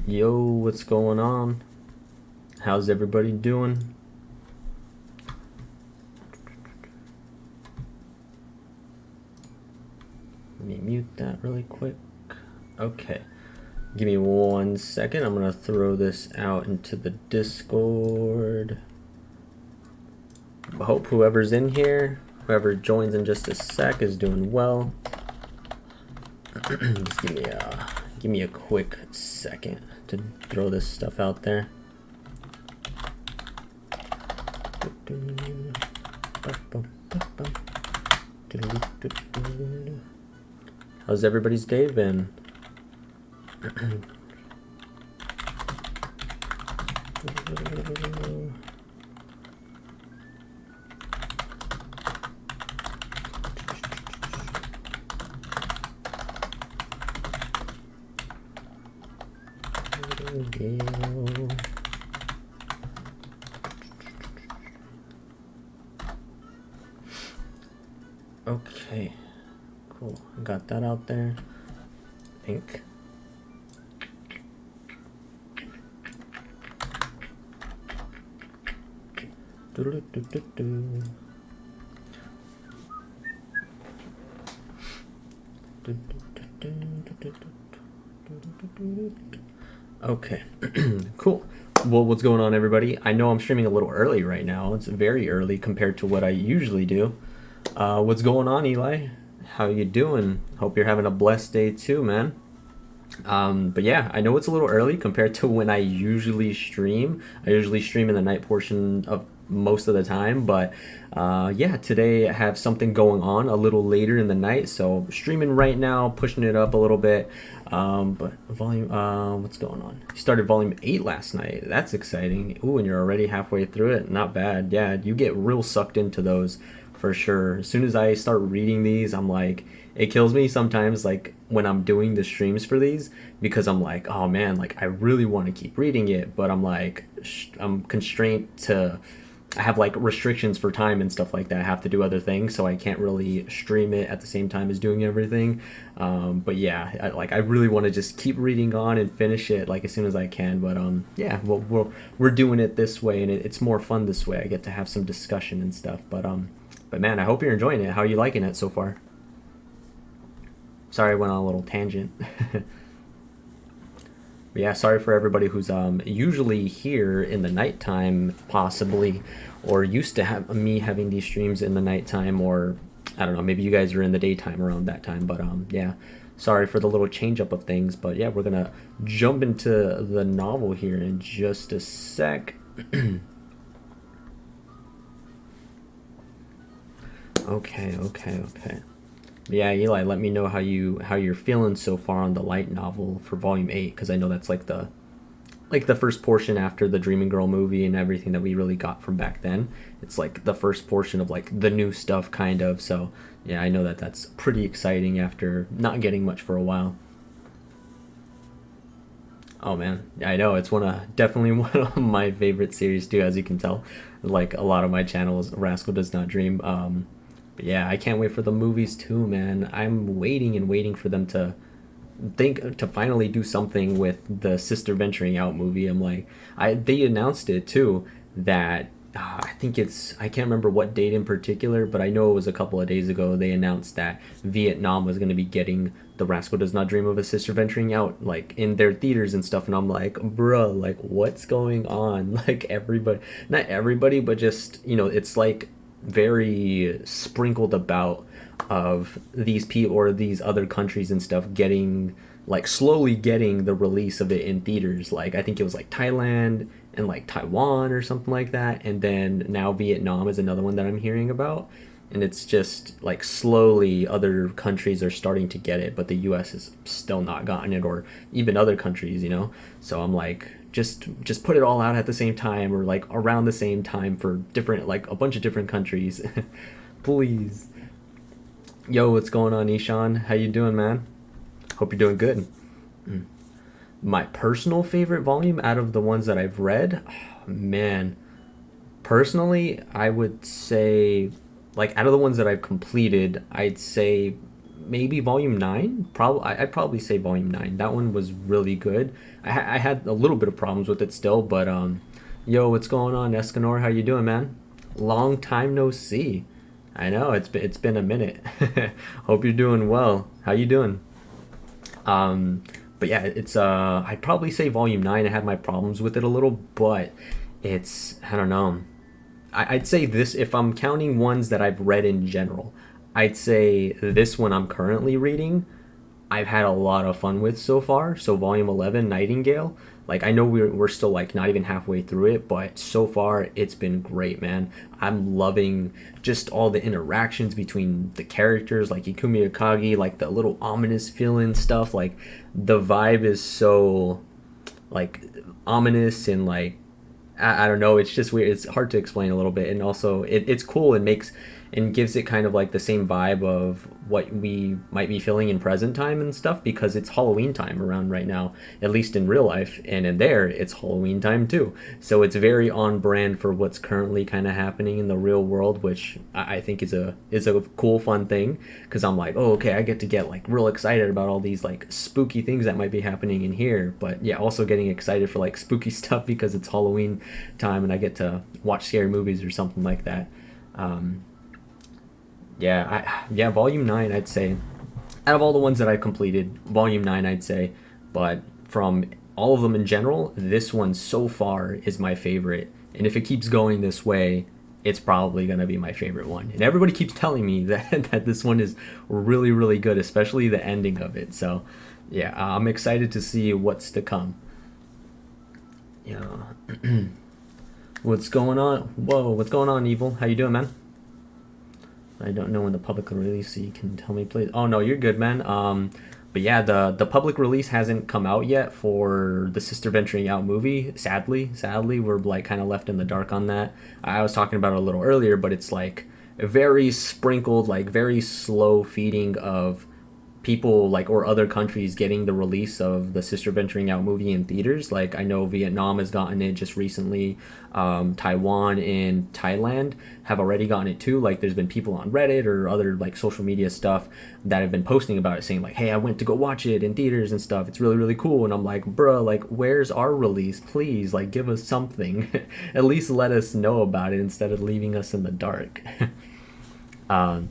Yo, what's going on? How's everybody doing? Let me mute that really quick. Okay. Give me 1 second. I'm going to throw this out into the Discord. Hope whoever's in here, whoever joins in just a sec, is doing well. Just give me a quick second to throw this stuff out there. How's everybody's day been? Okay, cool. Got that out there. Pink. Okay, cool. Well, what's going on, everybody? I know I'm streaming a little early right now. It's very early compared to what I usually do. What's going on, Eli? How you doing? Hope you're having a blessed day too, man. But yeah, I know it's a little early compared to when I usually stream. I usually stream in the night portion of most of the time, but yeah, today I have something going on a little later in the night, so streaming right now, pushing it up a little bit. But volume, what's going on? You started volume 8 last night. That's exciting. Ooh, and you're already halfway through it. Not bad. Yeah, you get real sucked into those for sure. As soon as I start reading these, I'm like, it kills me sometimes, like when I'm doing the streams for these, because I'm like, oh man, like I really want to keep reading it, but I'm like, I'm constrained to, I have like restrictions for time and stuff like that. I have to do other things, so I can't really stream it at the same time as doing everything. But yeah, I really want to just keep reading on and finish it like as soon as I can. But yeah, we're doing it this way, and it's more fun this way. I get to have some discussion and stuff. But man, I hope you're enjoying it. How are you liking it so far? Sorry, I went on a little tangent. But yeah, sorry for everybody who's usually here in the nighttime, possibly, or used to have me having these streams in the nighttime, or I don't know, maybe you guys are in the daytime around that time. But yeah, sorry for the little change up of things. But yeah, we're gonna jump into the novel here in just a sec. Okay. Yeah, Eli, let me know how you're feeling so far on the light novel for volume 8, because I know that's like the first portion after the Dreaming Girl movie and everything that we really got from back then. It's like the first portion of like the new stuff, kind of. So yeah, I know that that's pretty exciting after not getting much for a while. Oh man, I know it's definitely one of my favorite series too, as you can tell. Like a lot of my channels, Rascal Does Not Dream. But yeah, I can't wait for the movies too, man. I'm waiting and waiting for them to finally do something with the Sister Venturing Out movie. I'm like, they announced it too, that I think I can't remember what date in particular, but I know it was a couple of days ago. They announced that Vietnam was going to be getting the Rascal Does Not Dream of a Sister Venturing Out like in their theaters and stuff, and I'm like, bruh, like what's going on? Like everybody, not everybody, but just, it's like very sprinkled about of these people or these other countries and stuff getting, like, slowly getting the release of it in theaters. Like I think it was like Thailand and like Taiwan or something like that, and then now Vietnam is another one that I'm hearing about. And it's just like slowly other countries are starting to get it, but the US has still not gotten it, or even other countries. So I'm like, just put it all out at the same time, or like around the same time for different, like a bunch of different countries. Please. Yo, what's going on, Ishan? How you doing, man? Hope you're doing good. My personal favorite volume out of the ones that I've read, oh, man, personally I would say, like, out of the ones that I've completed, I'd say maybe volume 9. Probably I'd probably say volume 9. That one was really good. I had a little bit of problems with it still, but yo, what's going on, Escanor? How you doing, man? Long time no see. I know it's been a minute. Hope you're doing well. How you doing? Um, but yeah, it's I'd probably say volume 9. I had my problems with it a little, but it's, I don't know. I'd say this, if I'm counting ones that I've read in general, I'd say this one I'm currently reading, I've had a lot of fun with so far. So volume 11, Nightingale. Like, I know we're still like not even halfway through it, but so far it's been great, man. I'm loving just all the interactions between the characters, like Ikumi Akagi, like the little ominous feeling stuff. Like, the vibe is so like ominous and like, I don't know. It's just weird. It's hard to explain a little bit, and also it's cool and makes and gives it kind of like the same vibe of what we might be feeling in present time and stuff, because it's Halloween time around right now, at least in real life, and in there it's Halloween time too. So it's very on brand for what's currently kind of happening in the real world, which I think is a cool fun thing, because I'm like, oh, okay, I get to get like real excited about all these like spooky things that might be happening in here, but yeah, also getting excited for like spooky stuff because it's Halloween time and I get to watch scary movies or something like that. Um, yeah, volume 9, I'd say, out of all the ones that I've completed, volume 9, I'd say, but from all of them in general, this one so far is my favorite. And if it keeps going this way, it's probably going to be my favorite one. And everybody keeps telling me that this one is really, really good, especially the ending of it. So, yeah, I'm excited to see what's to come. Yeah. What's going on? Whoa, what's going on, Evil? How you doing, man? I don't know when the public release, so you can tell me, please. Oh no, you're good, man. But yeah, the public release hasn't come out yet for the Sister Venturing Out movie. Sadly, we're like kind of left in the dark on that. I was talking about it a little earlier, but it's like very sprinkled, like very slow feeding of people like or other countries getting the release of the Sister Venturing Out movie in theaters. Like, I know Vietnam has gotten it just recently. Taiwan and Thailand have already gotten it too. Like, there's been people on Reddit or other like social media stuff that have been posting about it, saying like, hey, I went to go watch it in theaters and stuff. It's really, really cool. And I'm like, bruh, like, where's our release? Please, like, give us something. At least let us know about it instead of leaving us in the dark. um,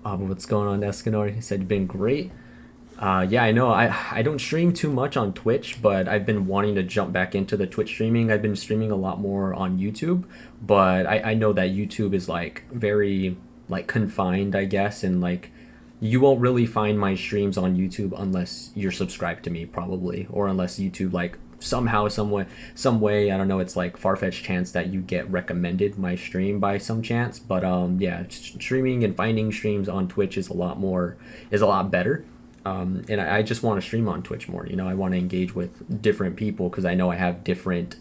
what's going on, Escanor? He said you've been great. Yeah, I know. I don't stream too much on Twitch, but I've been wanting to jump back into the Twitch streaming. I've been streaming a lot more on YouTube, but I know that YouTube is like very like confined, I guess, and like you won't really find my streams on YouTube unless you're subscribed to me, probably, or unless YouTube like somehow, some way, I don't know, it's like far-fetched chance that you get recommended my stream by some chance. But yeah, streaming and finding streams on Twitch is a lot better. And I just want to stream on Twitch more. I want to engage with different people, because I know I have different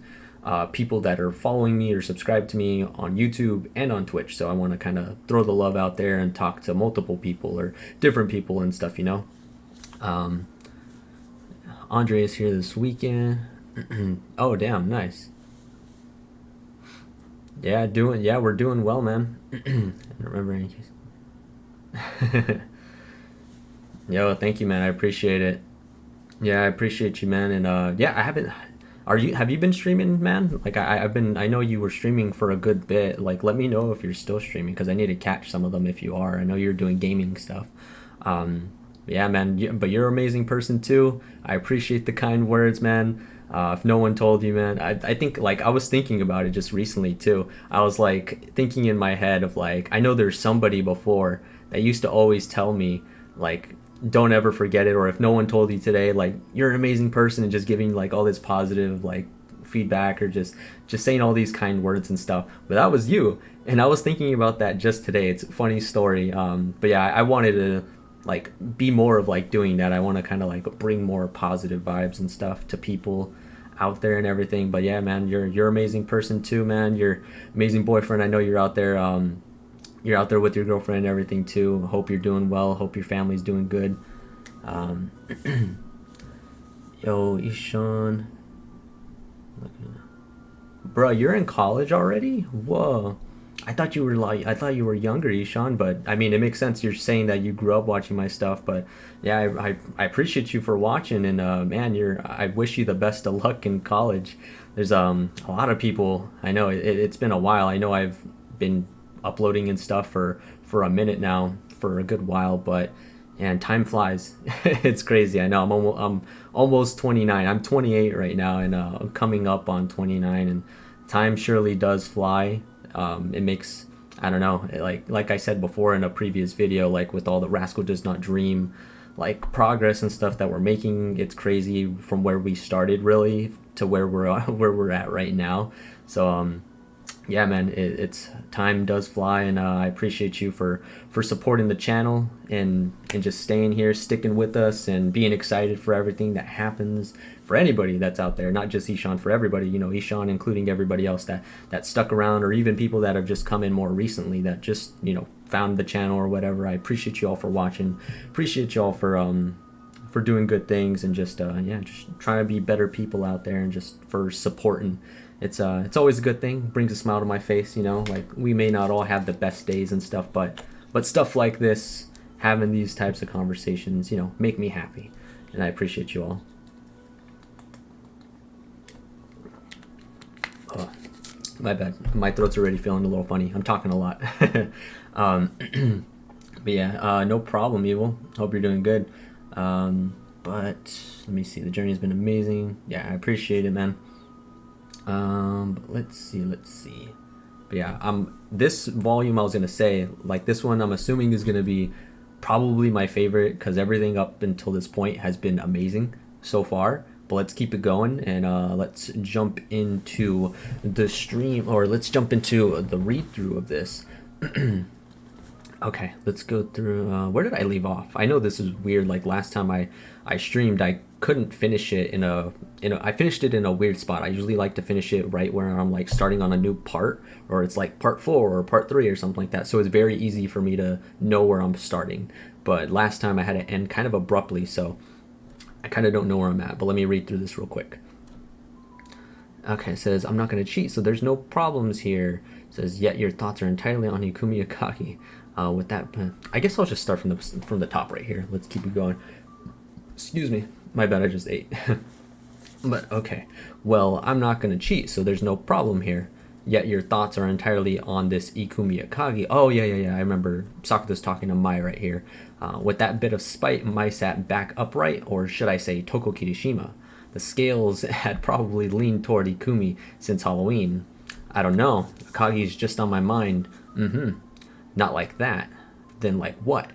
people that are following me or subscribed to me on YouTube and on Twitch. So I want to kind of throw the love out there and talk to multiple people or different people and stuff. Um, Andre is here this weekend. Oh, damn, nice. Yeah, we're doing well, man. I don't remember any case. Yo, thank you, man. I appreciate it. Yeah, I appreciate you, man. And yeah, I haven't. Have you been streaming, man? Like, I've been. I know you were streaming for a good bit. Like, let me know if you're still streaming, because I need to catch some of them if you are. I know you're doing gaming stuff. Yeah, man. But you're an amazing person too. I appreciate the kind words, man. If no one told you, man, I think like I was thinking about it just recently too. I was like thinking in my head of like, I know there's somebody before that used to always tell me like, don't ever forget it, or if no one told you today, like, you're an amazing person, and just giving like all this positive like feedback, or just saying all these kind words and stuff. But that was you, and I was thinking about that just today. It's a funny story. But yeah, I wanted to like be more of like doing that. I want to kind of like bring more positive vibes and stuff to people out there and everything. But yeah, man, you're an amazing person too, man. You're amazing boyfriend. I know you're out there. You're out there with your girlfriend and everything too. Hope you're doing well. Hope your family's doing good. Um, Yo, Ishan. Bro, you're in college already? Whoa. I thought you were younger, Ishan. But I mean, it makes sense. You're saying that you grew up watching my stuff. But yeah, I appreciate you for watching. And man, I wish you the best of luck in college. There's a lot of people. I know it's been a while. I know I've been uploading and stuff for a minute now, for a good while. But and time flies. It's crazy. I know. I'm almost 29. I'm 28 right now, and I'm coming up on 29. And time surely does fly. It makes, I don't know, like I said before in a previous video, like with all the Rascal Does Not Dream like progress and stuff that we're making, it's crazy from where we started really to where we're where we're at right now. So yeah, man, it's time does fly, and I appreciate you for supporting the channel and just staying here, sticking with us, and being excited for everything that happens for anybody that's out there, not just Ishan, for everybody, you know, Ishan including everybody else that stuck around, or even people that have just come in more recently that just, you know, found the channel or whatever. I appreciate you all for watching, appreciate you all for doing good things, and just yeah, just trying to be better people out there, and just for supporting. It's always a good thing, brings a smile to my face, you know. Like, we may not all have the best days and stuff, but stuff like this, having these types of conversations, you know, make me happy, and I appreciate you all. Oh, my bad, my throat's already feeling a little funny. I'm talking a lot. But yeah, no problem, Evil. Hope you're doing good. But let me see. The journey has been amazing. Yeah, I appreciate it, man. But let's see. But yeah, this volume, I was gonna say, like, this one I'm assuming is gonna be probably my favorite, because everything up until this point has been amazing so far. But let's keep it going, and let's jump into the stream, or let's jump into the read through of this. Okay, let's go through. Where did I leave off? I know this is weird. Like, last time I streamed, I couldn't finish it I finished it in a weird spot. I usually like to finish it right where I'm like starting on a new part, or it's like part 4 or part 3 or something like that. So it's very easy for me to know where I'm starting. But last time I had to end kind of abruptly, so I kind of don't know where I'm at. But let me read through this real quick. Okay, it says, I'm not going to cheat, so there's no problems here. It says, yet your thoughts are entirely on Ikumi Akagi. With that, I guess I'll just start from the top right here. Let's keep it going. Excuse me, my bad, I just ate. But okay, well, I'm not going to cheat, so there's no problem here. Yet your thoughts are entirely on this Ikumi Akagi. Oh, yeah, I remember Sakata's talking to Mai right here. With that bit of spite, Mai sat back upright, or should I say Toko Kirishima. The scales had probably leaned toward Ikumi since Halloween. I don't know, Akagi's just on my mind. Not like that. Then like what?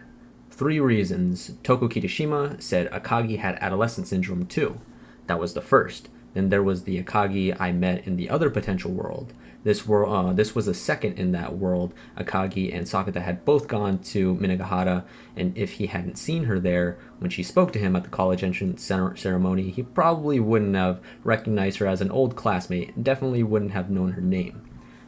3 reasons. Toko Kirishima said Akagi had adolescent syndrome too. That was the first. Then there was the Akagi I met in the other potential world. This was a second in that world. Akagi and Sakata had both gone to Minagahara, and if he hadn't seen her there when she spoke to him at the college entrance ceremony, he probably wouldn't have recognized her as an old classmate, and definitely wouldn't have known her name.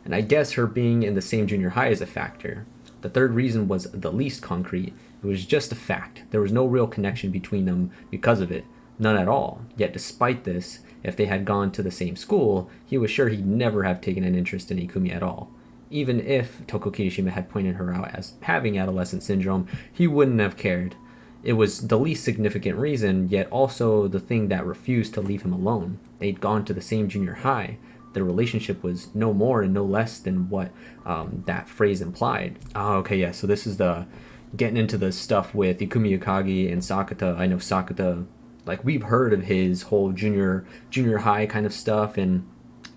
And I guess her being in the same junior high is a factor. The third reason was the least concrete. It was just a fact. There was no real connection between them because of it. None at all. Yet despite this, if they had gone to the same school, he was sure he'd never have taken an interest in Ikumi at all. Even if Toko Kirishima had pointed her out as having adolescent syndrome, he wouldn't have cared. It was the least significant reason, yet also the thing that refused to leave him alone. They'd gone to the same junior high. Their relationship was no more and no less than what that phrase implied. Oh, okay, yeah, so this is the getting into the stuff with Ikumi Akagi and Sakata. I know Sakata, like, we've heard of his whole junior high kind of stuff, and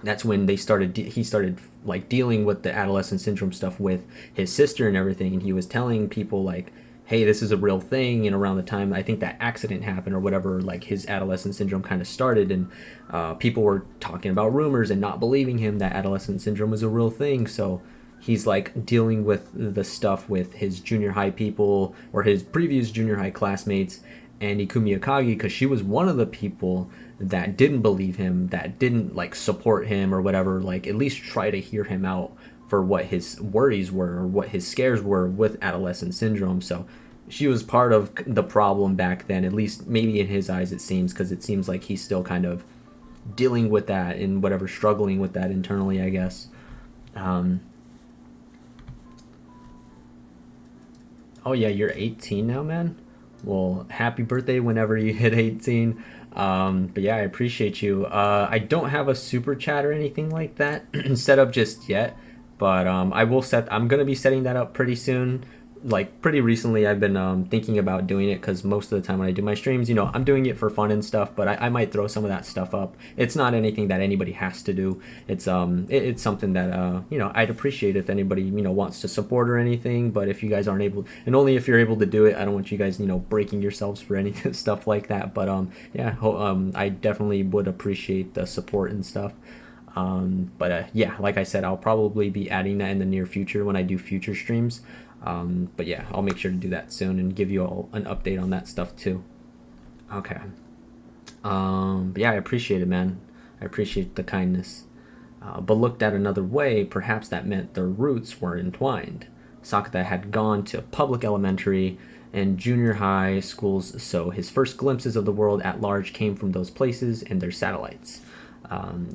that's when he started like dealing with the adolescent syndrome stuff with his sister and everything, and he was telling people like, hey, this is a real thing. And around the time I think that accident happened or whatever, like, his adolescent syndrome kind of started, and people were talking about rumors and not believing him that adolescent syndrome was a real thing. So he's like dealing with the stuff with his junior high people, or his previous junior high classmates, and Ikumi Akagi, because she was one of the people that didn't believe him, that didn't like support him or whatever, like at least try to hear him out for what his worries were or what his scares were with adolescent syndrome. So she was part of the problem back then, at least maybe in his eyes it seems, because it seems like he's still kind of dealing with that and whatever, struggling with that internally, I guess. Oh yeah, you're 18 now, man. Well, happy birthday whenever you hit 18. But yeah, I appreciate you. I don't have a super chat or anything like that set up just yet, but I will set. I'm gonna be setting that up pretty soon. Like pretty recently, I've been thinking about doing it because most of the time when I do my streams, I'm doing it for fun and stuff. But I might throw some of that stuff up. It's not anything that anybody has to do. It's something that I'd appreciate if anybody wants to support or anything. But if you guys aren't able, and only if you're able to do it, I don't want you guys breaking yourselves for any stuff like that. But yeah, I definitely would appreciate the support and stuff. But yeah, like I said, I'll probably be adding that in the near future when I do future streams. But yeah, I'll make sure to do that soon and give you all an update on that stuff too. Okay. But yeah, I appreciate it, man. I appreciate the kindness. But looked at another way, perhaps that meant their roots were entwined. Sakata had gone to public elementary and junior high schools, so his first glimpses of the world at large came from those places and their satellites.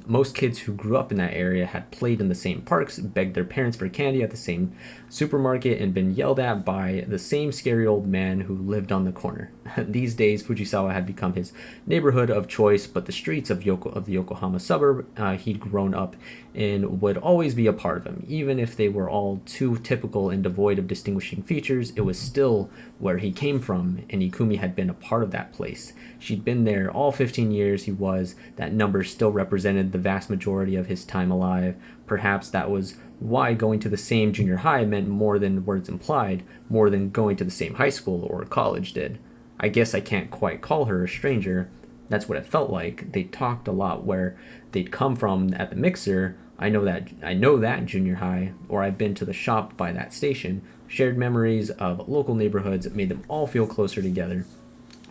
Most kids who grew up in that area had played in the same parks, begged their parents for candy at the same supermarket, and been yelled at by the same scary old man who lived on the corner. These days, Fujisawa had become his neighborhood of choice, but the streets of the Yokohama suburb he'd grown up in would always be a part of him. Even if they were all too typical and devoid of distinguishing features, it was still where he came from, and Ikumi had been a part of that place. She'd been there all 15 years he was. That number still represented the vast majority of his time alive. Perhaps that was why going to the same junior high meant more than words implied, more than going to the same high school or college did. I guess I can't quite call her a stranger. That's what it felt like. They talked a lot where they'd come from at the mixer. I know that junior high, or I've been to the shop by that station. Shared memories of local neighborhoods made them all feel closer together.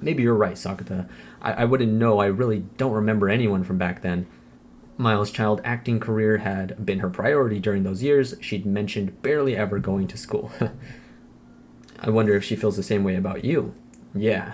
Maybe you're right, Sakata. I wouldn't know. I really don't remember anyone from back then. Miles' child acting career had been her priority during those years. She'd mentioned barely ever going to school. I wonder if she feels the same way about you. Yeah.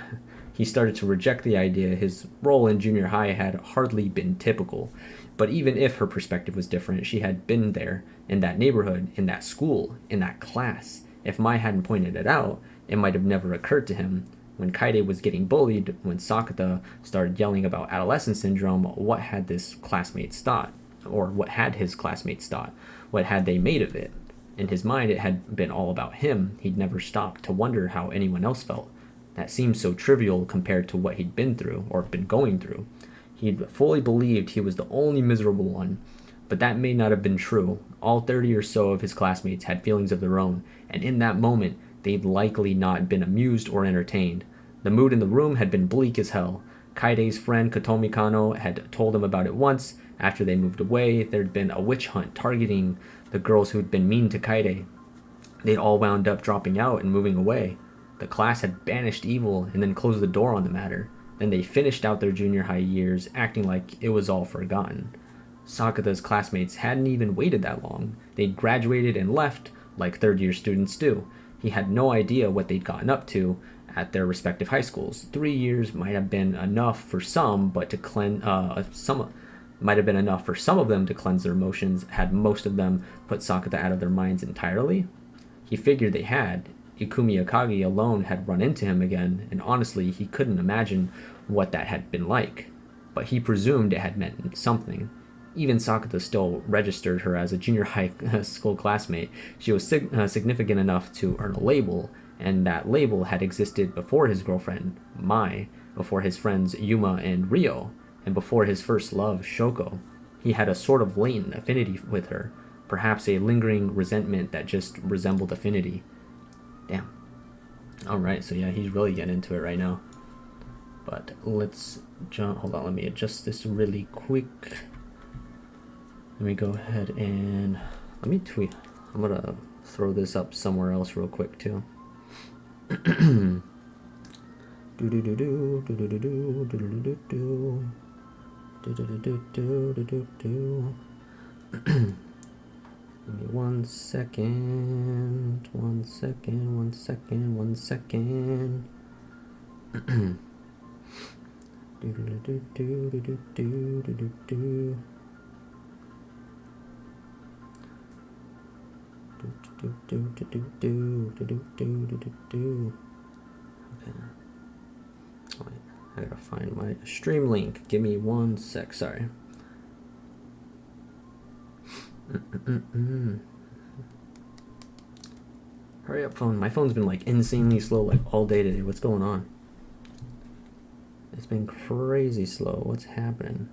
He started to reject the idea his role in junior high had hardly been typical. But even if her perspective was different, she had been there, in that neighborhood, in that school, in that class. If Mai hadn't pointed it out, it might have never occurred to him. When Kaide was getting bullied, when Sakata started yelling about adolescent syndrome, what had his classmates thought? Or what had his classmates thought? What had they made of it? In his mind, it had been all about him. He'd never stopped to wonder how anyone else felt. That seemed so trivial compared to what he'd been through, or been going through. He'd fully believed he was the only miserable one. But that may not have been true. All 30 or so of his classmates had feelings of their own, and in that moment, they'd likely not been amused or entertained. The mood in the room had been bleak as hell. Kaide's friend Kotomi Kano had told him about it once. After they moved away, there'd been a witch hunt targeting the girls who'd been mean to Kaide. They'd all wound up dropping out and moving away. The class had banished evil and then closed the door on the matter. Then they finished out their junior high years, acting like it was all forgotten. Sakata's classmates hadn't even waited that long. They'd graduated and left, like third-year students do. He had no idea what they'd gotten up to at their respective high schools. 3 years might have been enough for some, but to might have been enough for some of them to cleanse their emotions. Had most of them put Sakata out of their minds entirely? He figured they had. Ikumi Akagi alone had run into him again, and honestly, he couldn't imagine what that had been like. But he presumed it had meant something. Even Sakata still registered her as a junior high school classmate. She was significant enough to earn a label, and that label had existed before his girlfriend, Mai, before his friends Yuma and Ryo, and before his first love, Shoko. He had a sort of latent affinity with her, perhaps a lingering resentment that just resembled affinity. Damn. Alright, so yeah, he's really getting into it right now. But let's jump. Hold on, let me adjust this really quick. Let me go ahead and let me tweet. I'm gonna throw this up somewhere else real quick too. Do do do do do do do do do do do do do do do do. Give me 1 second. 1 second. 1 second. 1 second. Do do do do do do do do do. Okay. Wait, I gotta find my stream link. Give me 1 sec. Sorry. Hurry up, phone. My phone's been like insanely slow like all day today. What's going on? It's been crazy slow. What's happening?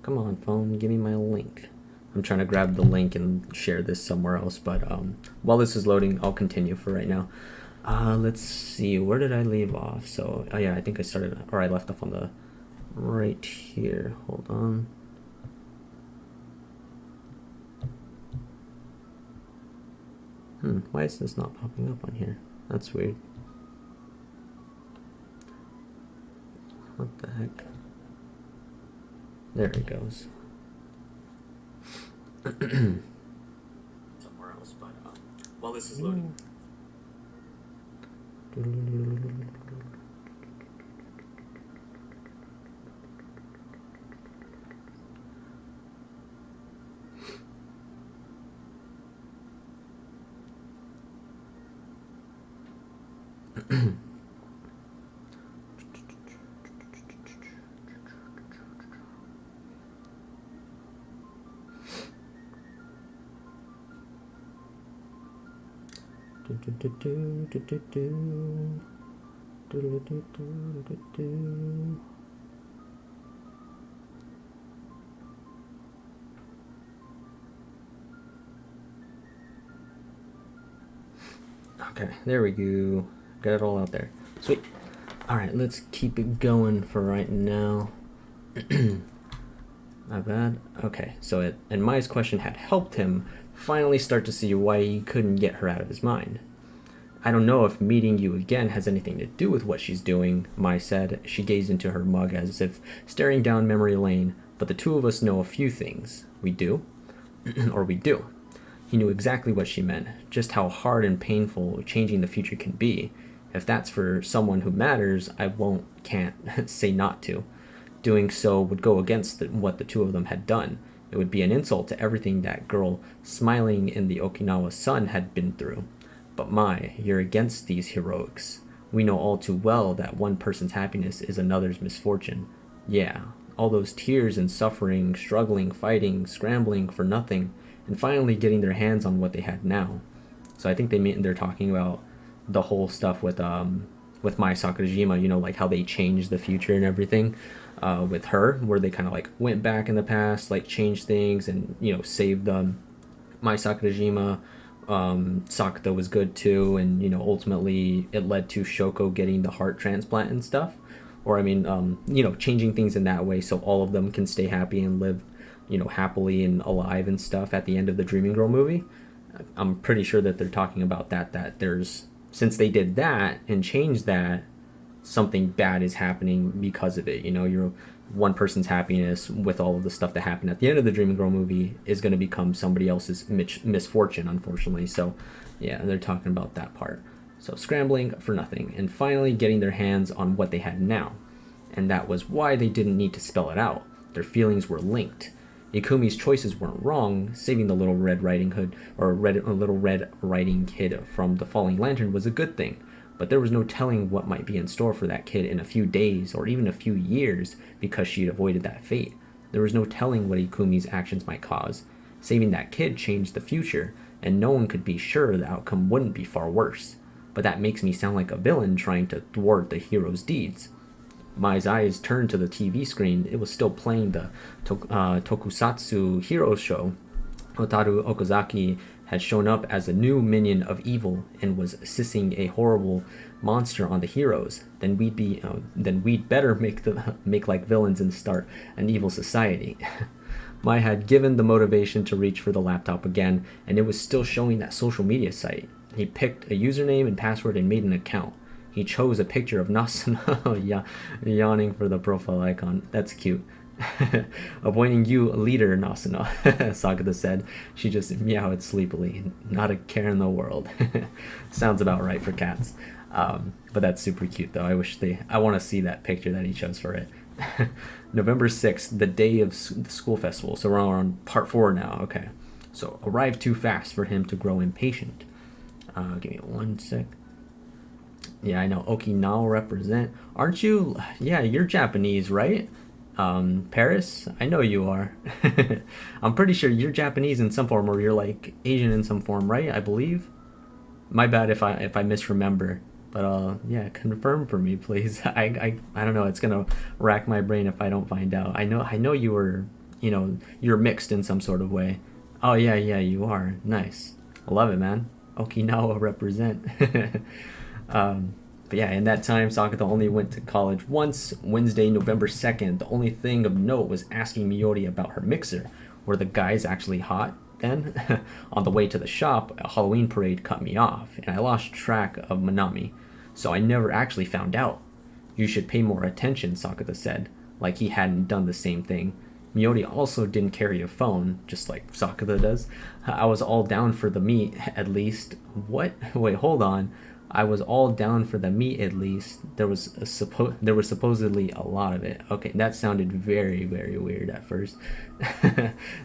Come on, phone, give me my link. I'm trying to grab the link and share this somewhere else, but while this is loading, I'll continue for right now. Let's see, where did I leave off? So, oh yeah, I think I started, or I left off on the right here. Hold on. Why is this not popping up on here? That's weird. What the heck? There it goes. Somewhere else, but while this is loading. Okay, there we go. Got it all out there. Sweet. Alright, let's keep it going for right now. Not bad. Okay, so and Mai's question had helped him finally start to see why he couldn't get her out of his mind. I don't know if meeting you again has anything to do with what she's doing, Mai said. She gazed into her mug as if staring down memory lane, but the two of us know a few things. We do? Or we do. He knew exactly what she meant, just how hard and painful changing the future can be. If that's for someone who matters, I can't say not to. Doing so would go against what the two of them had done. It would be an insult to everything that girl smiling in the Okinawa sun had been through. But Mai, you're against these heroics. We know all too well that one person's happiness is another's misfortune. Yeah, all those tears and suffering, struggling, fighting, scrambling for nothing, and finally getting their hands on what they had now. So I think they're talking about the whole stuff with Mai Sakurajima, you know, like how they changed the future and everything. With her, where they kind of like went back in the past, like changed things and, you know, saved Mai Sakurajima. Sakuta was good too, and, you know, ultimately it led to Shoko getting the heart transplant and stuff. Or I mean, you know, changing things in that way so all of them can stay happy and live, you know, happily and alive and stuff at the end of the Dreaming Girl movie. I'm pretty sure that they're talking about that there's, since they did that and changed that, something bad is happening because of it. You know, you're one person's happiness with all of the stuff that happened at the end of the Dreaming Girl movie is going to become somebody else's misfortune, unfortunately. So yeah, they're talking about that part. So scrambling for nothing and finally getting their hands on what they had now. And that was why they didn't need to spell it out. Their feelings were linked. Ikumi's choices weren't wrong. Saving the Little Red Riding Hood, or Little Red Riding Kid from the falling lantern was a good thing. But there was no telling what might be in store for that kid in a few days or even a few years because she'd avoided that fate. There was no telling what Ikumi's actions might cause. Saving that kid changed the future, and no one could be sure the outcome wouldn't be far worse. But that makes me sound like a villain trying to thwart the hero's deeds. Mai's eyes turned to the TV screen. It was still playing the tokusatsu hero show. Hotaru Okazaki had shown up as a new minion of evil and was assisting a horrible monster on the heroes. Then we'd better make like villains and start an evil society. Mai had given the motivation to reach for the laptop again, and it was still showing that social media site. He picked a username and password and made an account. He chose a picture of Nasuna yawning for the profile icon. That's cute. Appointing you leader, Nasuna, Sakata said. She just meowed sleepily. Not a care in the world. Sounds about right for cats. But that's super cute, though. I want to see that picture that he chose for it. November 6th, the day of the school festival. So we're on part 4 now. Okay. So arrived too fast for him to grow impatient. Give me 1 sec. Yeah, I know. Okinawa represent. Aren't you? Yeah, you're Japanese, right? Paris? I know you are. I'm pretty sure you're Japanese in some form, or you're like Asian in some form, right? I believe. My bad if I misremember. But yeah, confirm for me, please. I don't know. It's gonna rack my brain if I don't find out. I know you were, you're mixed in some sort of way. Oh yeah, yeah, you are. Nice. I love it, man. Okinawa represent. But yeah, in that time, Sakata only went to college once, Wednesday, November 2nd. The only thing of note was asking Miyori about her mixer. Were the guys actually hot then? On the way to the shop, a Halloween parade cut me off, and I lost track of Manami, so I never actually found out. You should pay more attention, Sakata said, like he hadn't done the same thing. Miyori also didn't carry a phone, just like Sakata does. I was all down for the meet, at least. What? Wait, hold on. I was all down for the meat at least. There was supposedly a lot of it. Okay, that sounded very, very weird at first.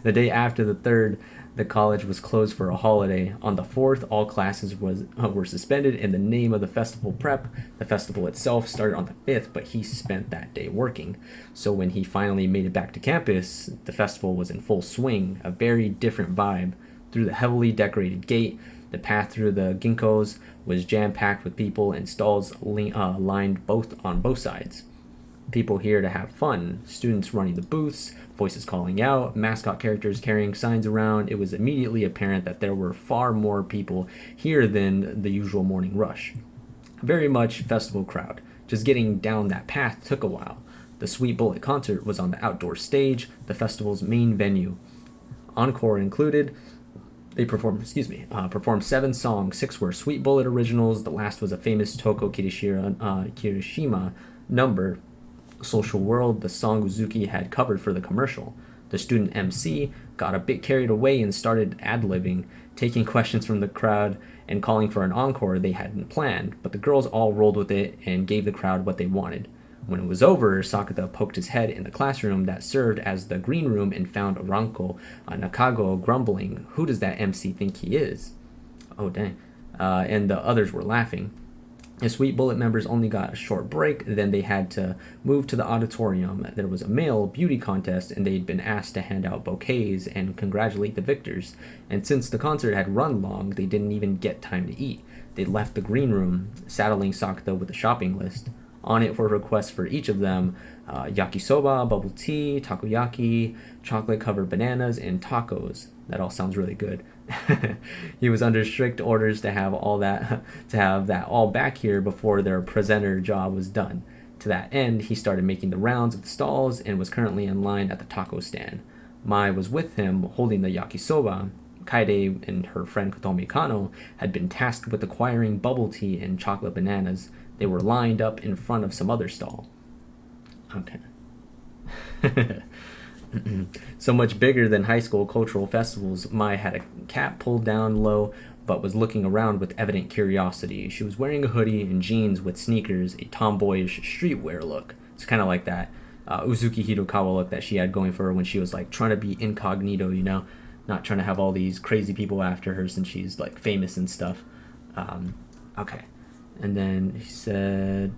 The day after the 3rd, the college was closed for a holiday. On the 4th, all classes were suspended in the name of the festival prep. The festival itself started on the 5th, but he spent that day working. So when he finally made it back to campus, the festival was in full swing, a very different vibe. Through the heavily decorated gate, the path through the ginkgos was jam-packed with people and stalls lined on both sides. People here to have fun, students running the booths, voices calling out, mascot characters carrying signs around. It was immediately apparent that there were far more people here than the usual morning rush. Very much festival crowd. Just getting down that path took a while. The Sweet Bullet concert was on the outdoor stage, the festival's main venue. Encore included. They performed 7 songs. 6 were Sweet Bullet originals. The last was a famous Toko Kirishima number, Social World, the song Uzuki had covered for the commercial. The student MC got a bit carried away and started ad-libbing, taking questions from the crowd and calling for an encore they hadn't planned, but the girls all rolled with it and gave the crowd what they wanted. When it was over, Sakata poked his head in the classroom that served as the green room and found Ranko Nakago grumbling, "Who does that MC think he is?" Oh, dang. And the others were laughing. The Sweet Bullet members only got a short break, then they had to move to the auditorium. There was a male beauty contest, and they'd been asked to hand out bouquets and congratulate the victors. And since the concert had run long, they didn't even get time to eat. They left the green room, saddling Sakata with a shopping list. On it were requests for each of them, yakisoba, bubble tea, takoyaki, chocolate-covered bananas, and tacos. That all sounds really good. He was under strict orders to have that all back here before their presenter job was done. To that end, he started making the rounds of the stalls and was currently in line at the taco stand. Mai was with him, holding the yakisoba. Kaede and her friend Kotomi Kano had been tasked with acquiring bubble tea and chocolate bananas. They were lined up in front of some other stall. Okay. So much bigger than high school cultural festivals, Mai had a cap pulled down low, but was looking around with evident curiosity. She was wearing a hoodie and jeans with sneakers, a tomboyish streetwear look. It's kind of like that Uzuki Hirokawa look that she had going for her when she was like trying to be incognito, not trying to have all these crazy people after her since she's like famous and stuff. Okay. And then he said,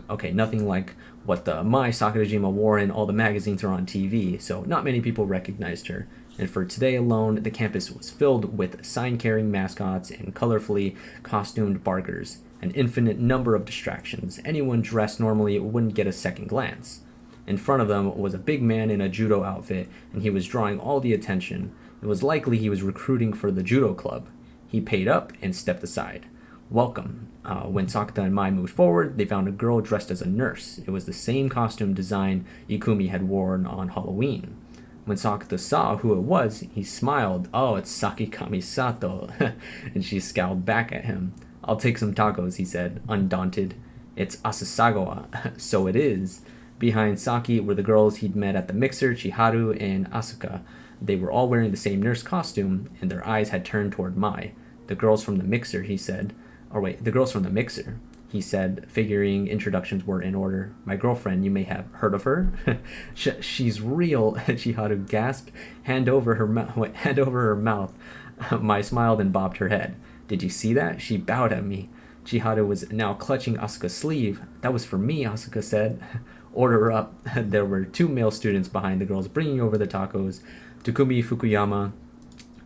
okay, nothing like what the Mai Sakurajima wore in all the magazines or on TV, so not many people recognized her. And for today alone, the campus was filled with sign-carrying mascots and colorfully costumed barkers, an infinite number of distractions. Anyone dressed normally wouldn't get a second glance. In front of them was a big man in a judo outfit, and he was drawing all the attention. It was likely he was recruiting for the judo club. He paid up and stepped aside. Welcome. When Sakata and Mai moved forward, they found a girl dressed as a nurse. It was the same costume design Ikumi had worn on Halloween. When Sakata saw who it was, he smiled. "Oh, it's Sakikami Sato." And she scowled back at him. "I'll take some tacos," he said, undaunted. "It's Asasagawa." "So it is." Behind Saki were the girls he'd met at the mixer, Chiharu and Asuka. They were all wearing the same nurse costume, and their eyes had turned toward Mai. The girls from the mixer, he said. Or wait, the girls from the mixer, he said, figuring introductions were in order. My girlfriend, you may have heard of her. She's real, Chiharu gasped. Hand over her mouth. Mai smiled and bobbed her head. Did you see that? She bowed at me. Chiharu was now clutching Asuka's sleeve. That was for me, Asuka said. Order up. There were 2 male students behind the girls bringing over the tacos. Takumi Fukuyama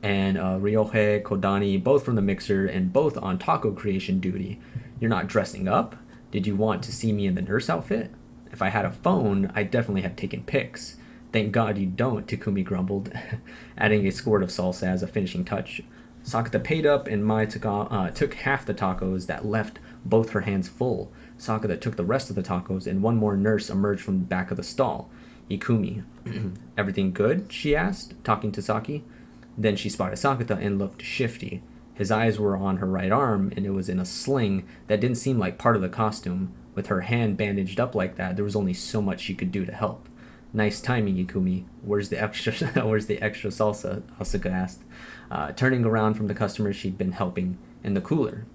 and Ryohei Kodani, both from the mixer and both on taco creation duty. You're not dressing up? Did you want to see me in the nurse outfit? If I had a phone, I'd definitely have taken pics. Thank God you don't, Takumi grumbled, adding a squirt of salsa as a finishing touch. Sakata paid up and Mai took half the tacos that left both her hands full. Sakata took the rest of the tacos and one more nurse emerged from the back of the stall. Ikumi. Everything good? She asked, talking to Saki. Then she spotted Sakata and looked shifty. His eyes were on her right arm, and it was in a sling that didn't seem like part of the costume. With her hand bandaged up like that, there was only so much she could do to help. Nice timing, Ikumi. Where's the extra salsa? Asuka asked, turning around from the customers she'd been helping in the cooler.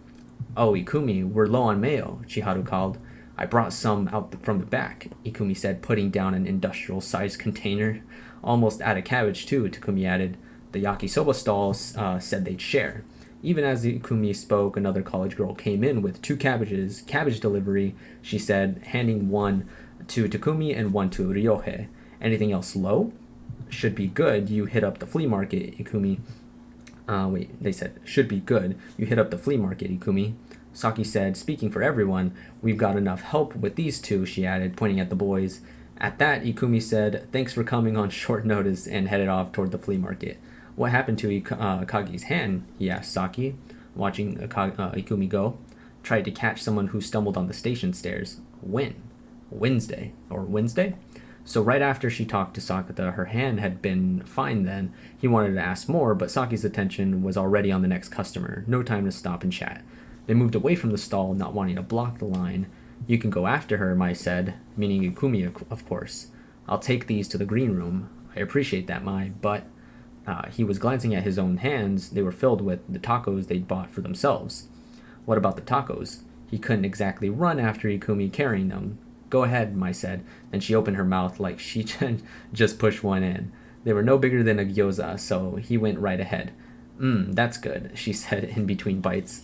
Oh, Ikumi, we're low on mayo, Chiharu called. I brought some out from the back, Ikumi said, putting down an industrial-sized container. Almost out of cabbage, too, Takumi added. The yakisoba stalls said they'd share. Even as Ikumi spoke, another college girl came in with 2 cabbages. Cabbage delivery, she said, handing one to Takumi and one to Ryohei. Anything else low? Should be good. You hit up the flea market, Ikumi. They said, should be good. You hit up the flea market, Ikumi. Saki said, speaking for everyone, we've got enough help with these 2, she added, pointing at the boys. At that, Ikumi said, thanks for coming on short notice, and headed off toward the flea market. What happened to Kagi's hand? He asked Saki, watching Ikumi go. Tried to catch someone who stumbled on the station stairs. When? Wednesday. So right after she talked to Sakata, her hand had been fine then. He wanted to ask more, but Saki's attention was already on the next customer. No time to stop and chat. They moved away from the stall, not wanting to block the line. You can go after her, Mai said, meaning Ikumi, of course. I'll take these to the green room. I appreciate that, Mai, but... he was glancing at his own hands. They were filled with the tacos they'd bought for themselves. What about the tacos? He couldn't exactly run after Ikumi carrying them. Go ahead, Mai said. Then she opened her mouth like she just pushed one in. They were no bigger than a gyoza, so he went right ahead. That's good, she said in between bites.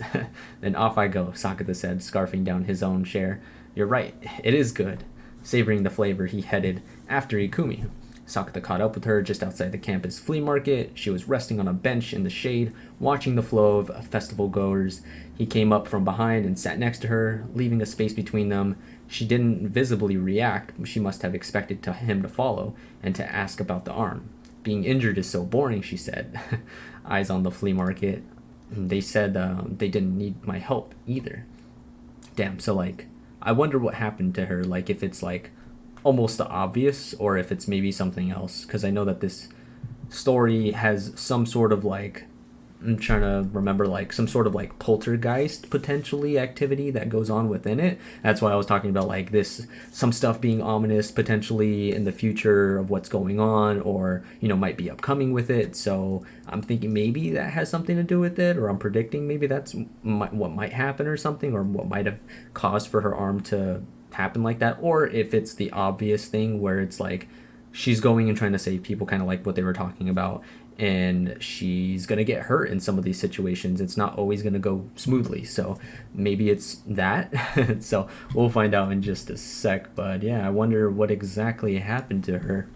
Then off I go, Sakata said, scarfing down his own share. You're right, it is good. Savoring the flavor, he headed after Ikumi. Sakata caught up with her just outside the campus flea market. She was resting on a bench in the shade, watching the flow of festival goers. He came up from behind and sat next to her, leaving a space between them. She didn't visibly react. She must have expected him to follow and to ask about the arm. Being injured is so boring, she said. Eyes on the flea market. They said they didn't need my help either. Damn, so I wonder what happened to her, if it's almost obvious or if it's maybe something else, because I know that this story has some sort of I'm trying to remember some sort of poltergeist potentially activity that goes on within it. That's why I was talking about this, some stuff being ominous potentially in the future of what's going on, or might be upcoming with it. So I'm thinking maybe that has something to do with it, or I'm predicting maybe that's what might happen or something, or what might have caused for her arm to happen like that, or if it's the obvious thing where it's she's going and trying to save people, kind of like what they were talking about, and she's gonna get hurt in some of these situations. It's not always gonna go smoothly, so maybe it's that. So we'll find out in just a sec, but yeah, I wonder what exactly happened to her.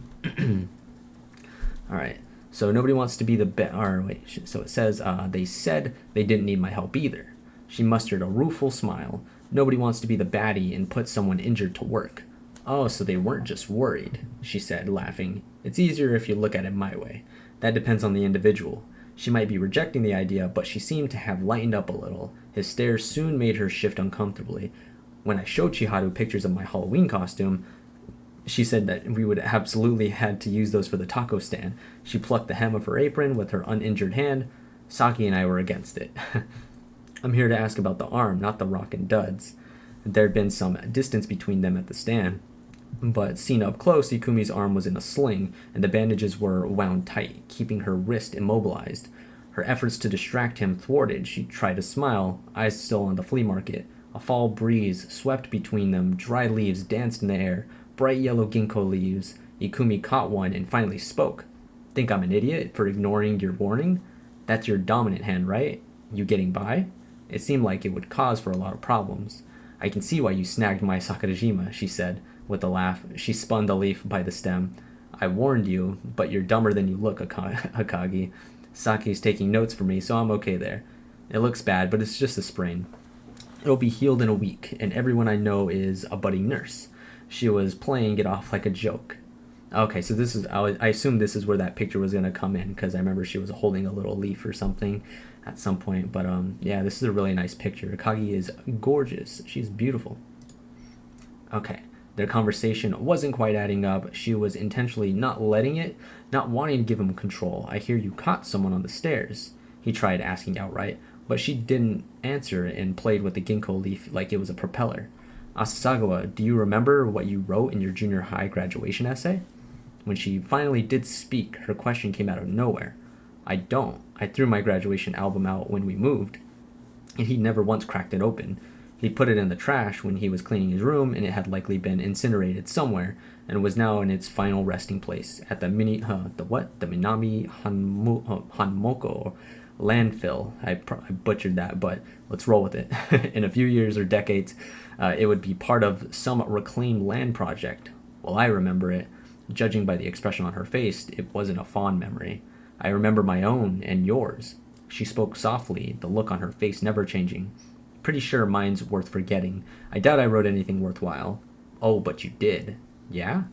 All right, so nobody wants to be the so it says they said they didn't need my help either. She mustered a rueful smile. Nobody wants to be the baddie and put someone injured to work. Oh, so they weren't just worried, she said, laughing. It's easier if you look at it my way. That depends on the individual. She might be rejecting the idea, but she seemed to have lightened up a little. His stare soon made her shift uncomfortably. When I showed Chiharu pictures of my Halloween costume, she said that we would absolutely had to use those for the taco stand. She plucked the hem of her apron with her uninjured hand. Saki and I were against it. I'm here to ask about the arm, not the rockin' duds. There'd been some distance between them at the stand. But seen up close, Ikumi's arm was in a sling, and the bandages were wound tight, keeping her wrist immobilized. Her efforts to distract him thwarted. She tried to smile, eyes still on the flea market. A fall breeze swept between them, dry leaves danced in the air, bright yellow ginkgo leaves. Ikumi caught one and finally spoke. Think I'm an idiot for ignoring your warning? That's your dominant hand, right? You getting by? It seemed like it would cause for a lot of problems. I can see why you snagged my Sakurajima, she said, with a laugh. She spun the leaf by the stem. I warned you, but you're dumber than you look, Akagi. Saki's taking notes for me, so I'm okay there. It looks bad, but it's just a sprain. It'll be healed in a week, and everyone I know is a budding nurse. She was playing it off like a joke. Okay, so this is, I assume this is where that picture was going to come in, because I remember she was holding a little leaf or something at some point. But yeah, this is a really nice picture. Akagi is gorgeous. She's beautiful. Okay, their conversation wasn't quite adding up. She was intentionally not letting it, not wanting to give him control. I hear you caught someone on the stairs. He tried asking outright, but she didn't answer and played with the ginkgo leaf like it was a propeller. Asasagawa, do you remember what you wrote in your junior high graduation essay? When she finally did speak, her question came out of nowhere. I don't. I threw my graduation album out when we moved, and he never once cracked it open. He'd put it in the trash when he was cleaning his room, and it had likely been incinerated somewhere, and was now in its final resting place at the Minami Hanmoko landfill. I butchered that, but let's roll with it. In a few years or decades, it would be part of some reclaimed land project. Well, I remember it. Judging by the expression on her face, it wasn't a fond memory. I remember my own and yours. She spoke softly, the look on her face never changing. Pretty sure mine's worth forgetting. I doubt I wrote anything worthwhile. Oh, but you did. Yeah?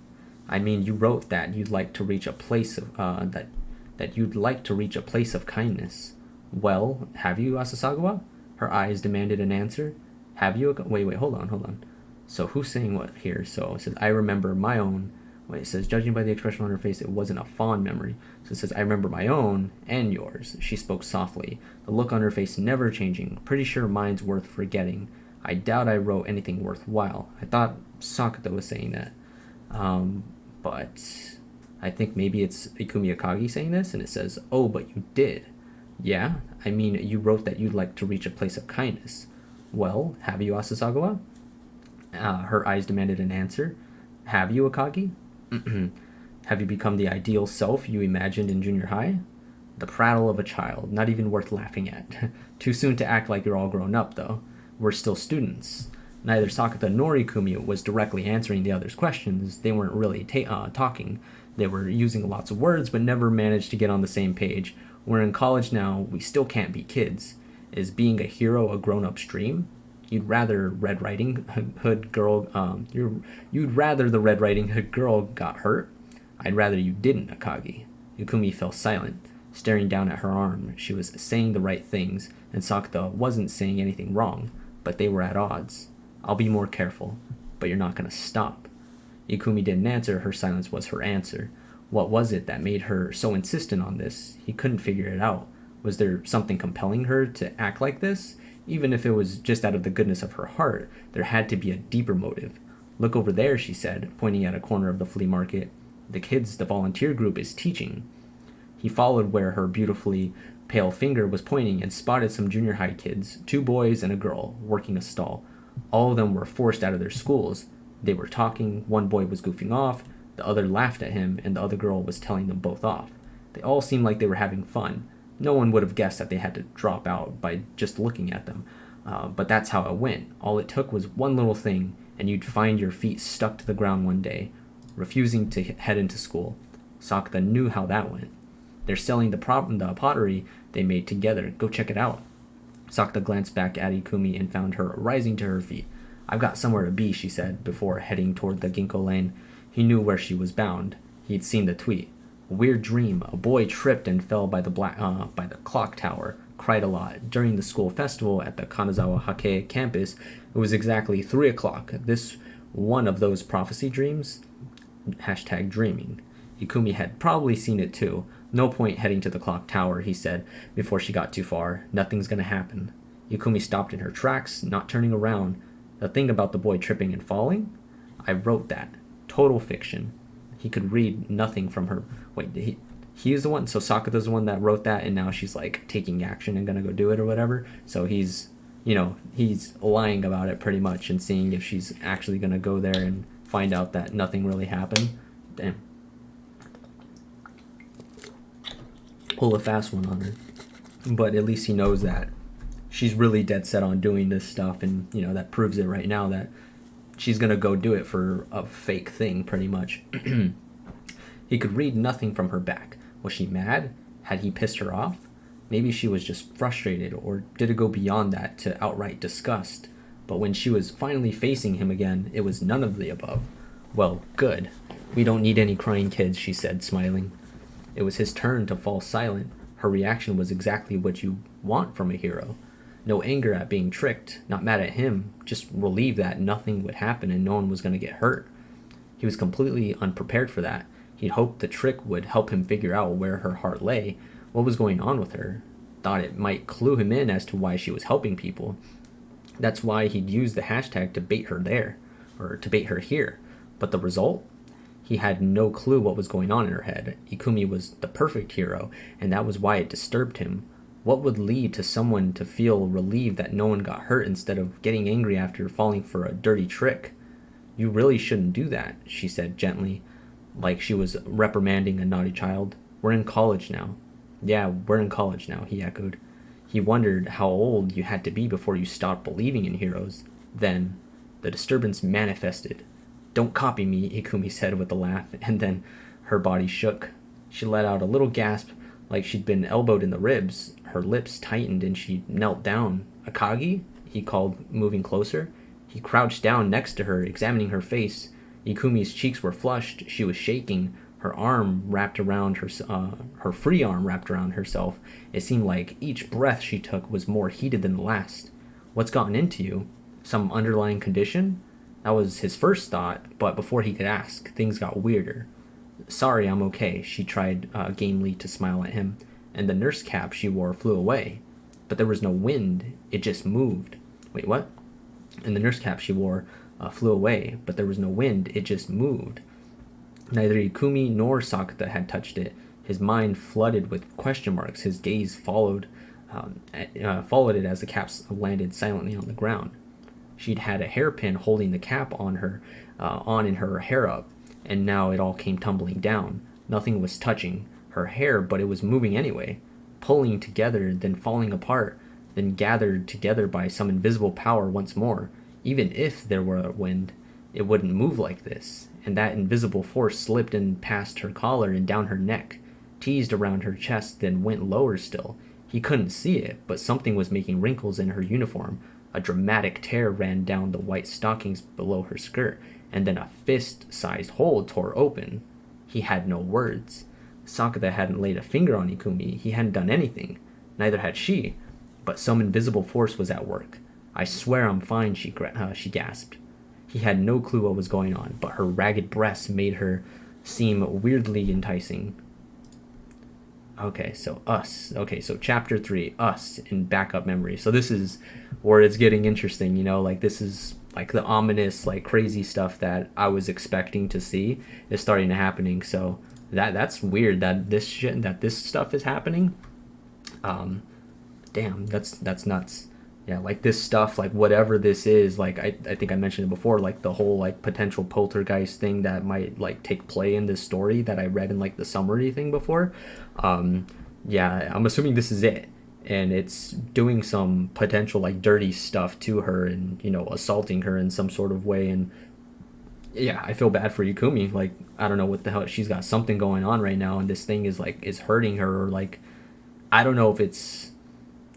I mean, you wrote that you'd like to reach a place of that you'd like to reach a place of kindness. Well, have you, Asasagawa? Her eyes demanded an answer. Have you? Wait, hold on. So who's saying what here? So it says, I remember my own. Wait, it says, judging by the expression on her face, it wasn't a fond memory. So it says, I remember my own and yours. She spoke softly, the look on her face never changing. Pretty sure mine's worth forgetting. I doubt I wrote anything worthwhile. I thought Sakata was saying that. But I think maybe it's Ikumi Akagi saying this, and it says, oh, but you did. Yeah? I mean, you wrote that you'd like to reach a place of kindness. Well, have you, Asasagawa? Her eyes demanded an answer. Have you, Akagi? Have you become the ideal self you imagined in junior high? The prattle of a child, not even worth laughing at. Too soon to act like you're all grown up, though. We're still students. Neither Sakata nor Ikumi was directly answering the other's questions. They weren't really talking. They were using lots of words, but never managed to get on the same page. We're in college now, we still can't be kids. Is being a hero a grown-up dream? You'd rather the Red Riding Hood girl got hurt? I'd rather you didn't, Akagi. Ikumi fell silent, staring down at her arm. She was saying the right things, and Sakata wasn't saying anything wrong, but they were at odds. I'll be more careful, but you're not going to stop. Ikumi didn't answer. Her silence was her answer. What was it that made her so insistent on this? He couldn't figure it out. Was there something compelling her to act like this? Even if it was just out of the goodness of her heart, there had to be a deeper motive. Look over there, she said, pointing at a corner of the flea market. The volunteer group is teaching. He followed where her beautifully pale finger was pointing and spotted some junior high kids, 2 boys and a girl, working a stall. All of them were forced out of their schools. They were talking, one boy was goofing off, the other laughed at him, and the other girl was telling them both off. They all seemed like they were having fun. No one would have guessed that they had to drop out by just looking at them. But that's how it went. All it took was one little thing, and you'd find your feet stuck to the ground one day, refusing to head into school. Sakata knew how that went. They're selling the pottery they made together. Go check it out. Sakata glanced back at Ikumi and found her rising to her feet. I've got somewhere to be, she said, before heading toward the ginkgo lane. He knew where she was bound. He'd seen the tweet. A weird dream. A boy tripped and fell by the clock tower. Cried a lot. During the school festival at the Kanazawa Hake campus, it was exactly 3 o'clock. This one of those prophecy dreams? #dreaming. Ikumi had probably seen it too. No point heading to the clock tower, he said, before she got too far. Nothing's gonna happen. Ikumi stopped in her tracks, not turning around. The thing about the boy tripping and falling? I wrote that. Total fiction. He could read nothing from her. Wait, he is the one. So Sakata's the one that wrote that, and now she's like taking action and gonna go do it or whatever. So he's lying about it pretty much and seeing if she's actually gonna go there and find out that nothing really happened. Damn. Pull a fast one on her. But at least he knows that she's really dead set on doing this stuff, and that proves it right now that she's gonna go do it for a fake thing, pretty much. He could read nothing from her back. Was she mad? Had he pissed her off? Maybe she was just frustrated, or did it go beyond that to outright disgust? But when she was finally facing him again, it was none of the above. Well, good. We don't need any crying kids, she said, smiling. It was his turn to fall silent. Her reaction was exactly what you want from a hero. No anger at being tricked, not mad at him, just relieved that nothing would happen and no one was going to get hurt. He was completely unprepared for that. He'd hoped the trick would help him figure out where her heart lay, what was going on with her. Thought it might clue him in as to why she was helping people. That's why he'd used the hashtag to bait her there, or to bait her here. But the result? He had no clue what was going on in her head. Ikumi was the perfect hero, and that was why it disturbed him. What would lead to someone to feel relieved that no one got hurt instead of getting angry after falling for a dirty trick? You really shouldn't do that, she said gently, like she was reprimanding a naughty child. We're in college now. Yeah, we're in college now, he echoed. He wondered how old you had to be before you stopped believing in heroes. Then, the disturbance manifested. Don't copy me, Ikumi said with a laugh, and then her body shook. She let out a little gasp, like she'd been elbowed in the ribs. Her lips tightened and she knelt down. Akagi? He called, moving closer. He crouched down next to her, examining her face. Ikumi's cheeks were flushed. She was shaking. Her arm wrapped around her free arm wrapped around herself. It seemed like each breath she took was more heated than the last. What's gotten into you? Some underlying condition? That was his first thought, but before he could ask, things got weirder. Sorry, I'm okay, she tried gamely to smile at him, and the nurse cap she wore flew away. But there was no wind, it just moved. Wait, what? And the nurse cap she wore flew away, but there was no wind, it just moved. Neither Ikumi nor Sakata had touched it. His mind flooded with question marks. His gaze followed it as the caps landed silently on the ground. She'd had a hairpin holding the cap on in her hair up, and now it all came tumbling down. Nothing was touching her hair, but it was moving anyway, pulling together, then falling apart, then gathered together by some invisible power once more. Even if there were a wind, it wouldn't move like this, and that invisible force slipped in past her collar and down her neck, teased around her chest, then went lower still. He couldn't see it, but something was making wrinkles in her uniform. A dramatic tear ran down the white stockings below her skirt, and then a fist-sized hole tore open. He had no words. Sakata hadn't laid a finger on Ikumi. He hadn't done anything. Neither had she. But some invisible force was at work. I swear I'm fine, she gasped. He had no clue what was going on, but her ragged breasts made her seem weirdly enticing. Okay, so us. Okay, so chapter 3, us in backup memory. So this is where it's getting interesting, like this is like the ominous, like crazy stuff that I was expecting to see is starting to happening. So that's weird that this stuff is happening. Damn, that's nuts. Yeah, like this stuff, like whatever this is, like I think I mentioned it before, like the whole like potential poltergeist thing that might like take play in this story that I read in like the summary thing before. Yeah, I'm assuming this is it, and it's doing some potential like dirty stuff to her and assaulting her in some sort of way. And yeah, I feel bad for Ikumi. Like I don't know what the hell, she's got something going on right now, and this thing is hurting her, or like I don't know if it's.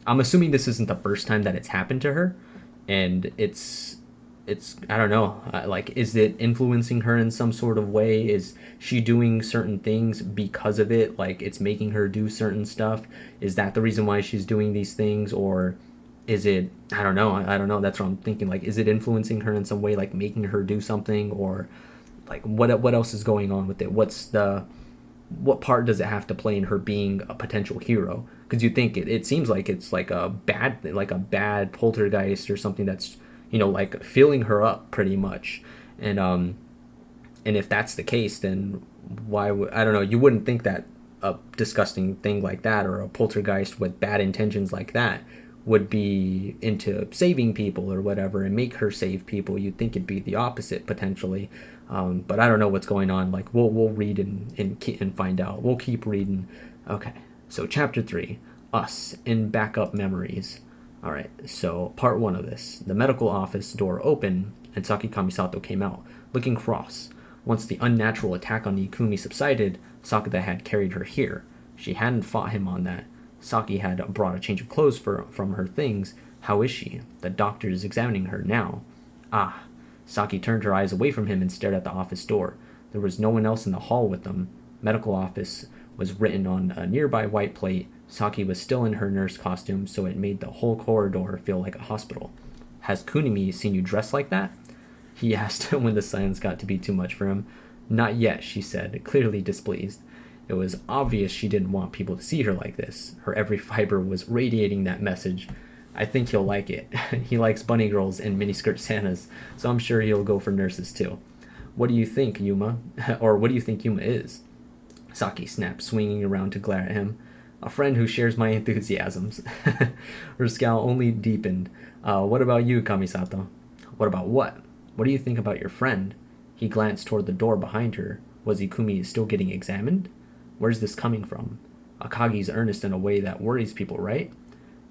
I'm assuming this isn't the first time that it's happened to her, and it's I don't know, like is it influencing her in some sort of way? Is she doing certain things because of it? Like it's making her do certain stuff? Is that the reason why she's doing these things? Or is it, I don't know, that's what I'm thinking. Like is it influencing her in some way, like making her do something? Or like what else is going on with it? What part does it have to play in her being a potential hero? Because you think it seems like it's like a bad poltergeist or something that's like filling her up pretty much. And And if that's the case, then why would, I don't know, you wouldn't think that a disgusting thing like that, or a poltergeist with bad intentions like that, would be into saving people or whatever and make her save people. You'd think it'd be the opposite potentially. But I don't know what's going on. Like we'll read and find out. We'll keep reading. Okay, so chapter 3, Us in Backup Memories. All right, so part 1 of this. The medical office door opened and Saki Kamisato came out, looking cross. Once the unnatural attack on Ikumi subsided, Sakata had carried her here. She hadn't fought him on that. Saki had brought a change of clothes from her things. How is she? The doctor is examining her now. Ah. Saki turned her eyes away from him and stared at the office door. There was no one else in the hall with them. Medical office was written on a nearby white plate. Saki was still in her nurse costume, so it made the whole corridor feel like a hospital. Has Kunimi seen you dressed like that? He asked when the silence got to be too much for him. Not yet, she said, clearly displeased. It was obvious she didn't want people to see her like this. Her every fiber was radiating that message. I think he'll like it. He likes bunny girls and miniskirt Santas, so I'm sure he'll go for nurses too. What do you think, Yuma? Or what do you think Yuma is? Saki snapped, swinging around to glare at him. A friend who shares my enthusiasms. Her scowl only deepened. What about you, Kamisato? What about what? What do you think about your friend? He glanced toward the door behind her. Was Ikumi still getting examined? Where's this coming from? Akagi's earnest in a way that worries people, right?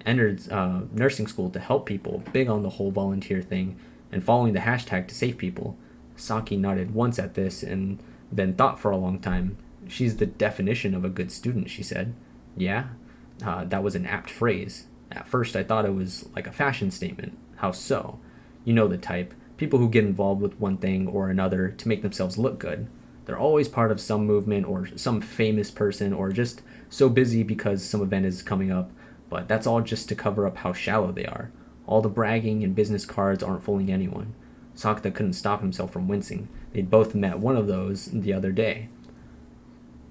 Entered nursing school to help people, big on the whole volunteer thing, and following the hashtag to save people. Saki nodded once at this and then thought for a long time. She's the definition of a good student, she said. Yeah? That was an apt phrase. At first I thought it was like a fashion statement. How so? You know the type. People who get involved with one thing or another to make themselves look good. They're always part of some movement or some famous person or just so busy because some event is coming up, but that's all just to cover up how shallow they are. All the bragging and business cards aren't fooling anyone. Sakata couldn't stop himself from wincing. They'd both met one of those the other day.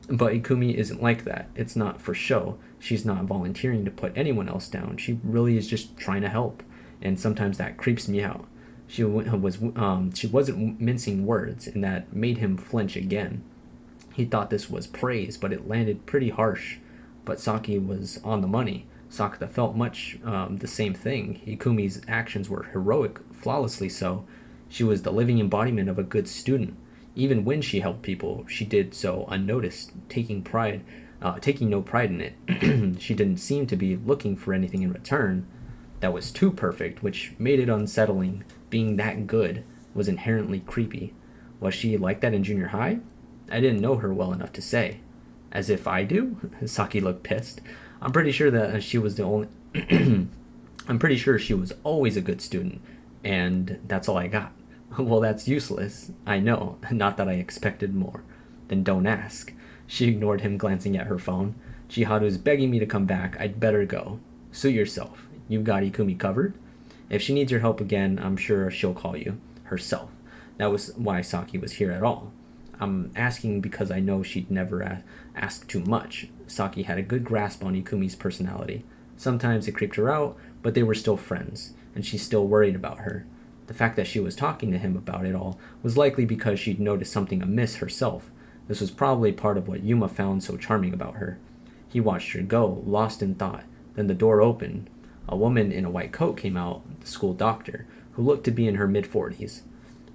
But Ikumi isn't like that. It's not for show. She's not volunteering to put anyone else down. She really is just trying to help, and sometimes that creeps me out. She wasn't mincing words, and that made him flinch again. He thought this was praise, but it landed pretty harsh. But Saki was on the money. Sakata felt much the same thing. Ikumi's actions were heroic, flawlessly so. She was the living embodiment of a good student. Even when she helped people, she did so unnoticed, taking no pride in it. She didn't seem to be looking for anything in return. That was too perfect, which made it unsettling. Being that good was inherently creepy. Was she like that in junior high? I didn't know her well enough to say. As if I do? Saki looked pissed. I'm pretty sure that she was the only... I'm pretty sure she was always a good student, and that's all I got. Well, that's useless. I know, not that I expected more. Then don't ask. She ignored him, glancing at her phone. Chiharu's begging me to come back. I'd better go. Suit yourself. You've got Ikumi covered? If she needs your help again, I'm sure she'll call you. Herself. That was why Saki was here at all. I'm asking because I know she'd never ask too much. Saki had a good grasp on Ikumi's personality. Sometimes it creeped her out, but they were still friends, and she still worried about her. The fact that she was talking to him about it all was likely because she'd noticed something amiss herself. This was probably part of what Yuma found so charming about her. He watched her go, lost in thought. Then the door opened. A woman in a white coat came out, the school doctor, who looked to be in her mid-40s.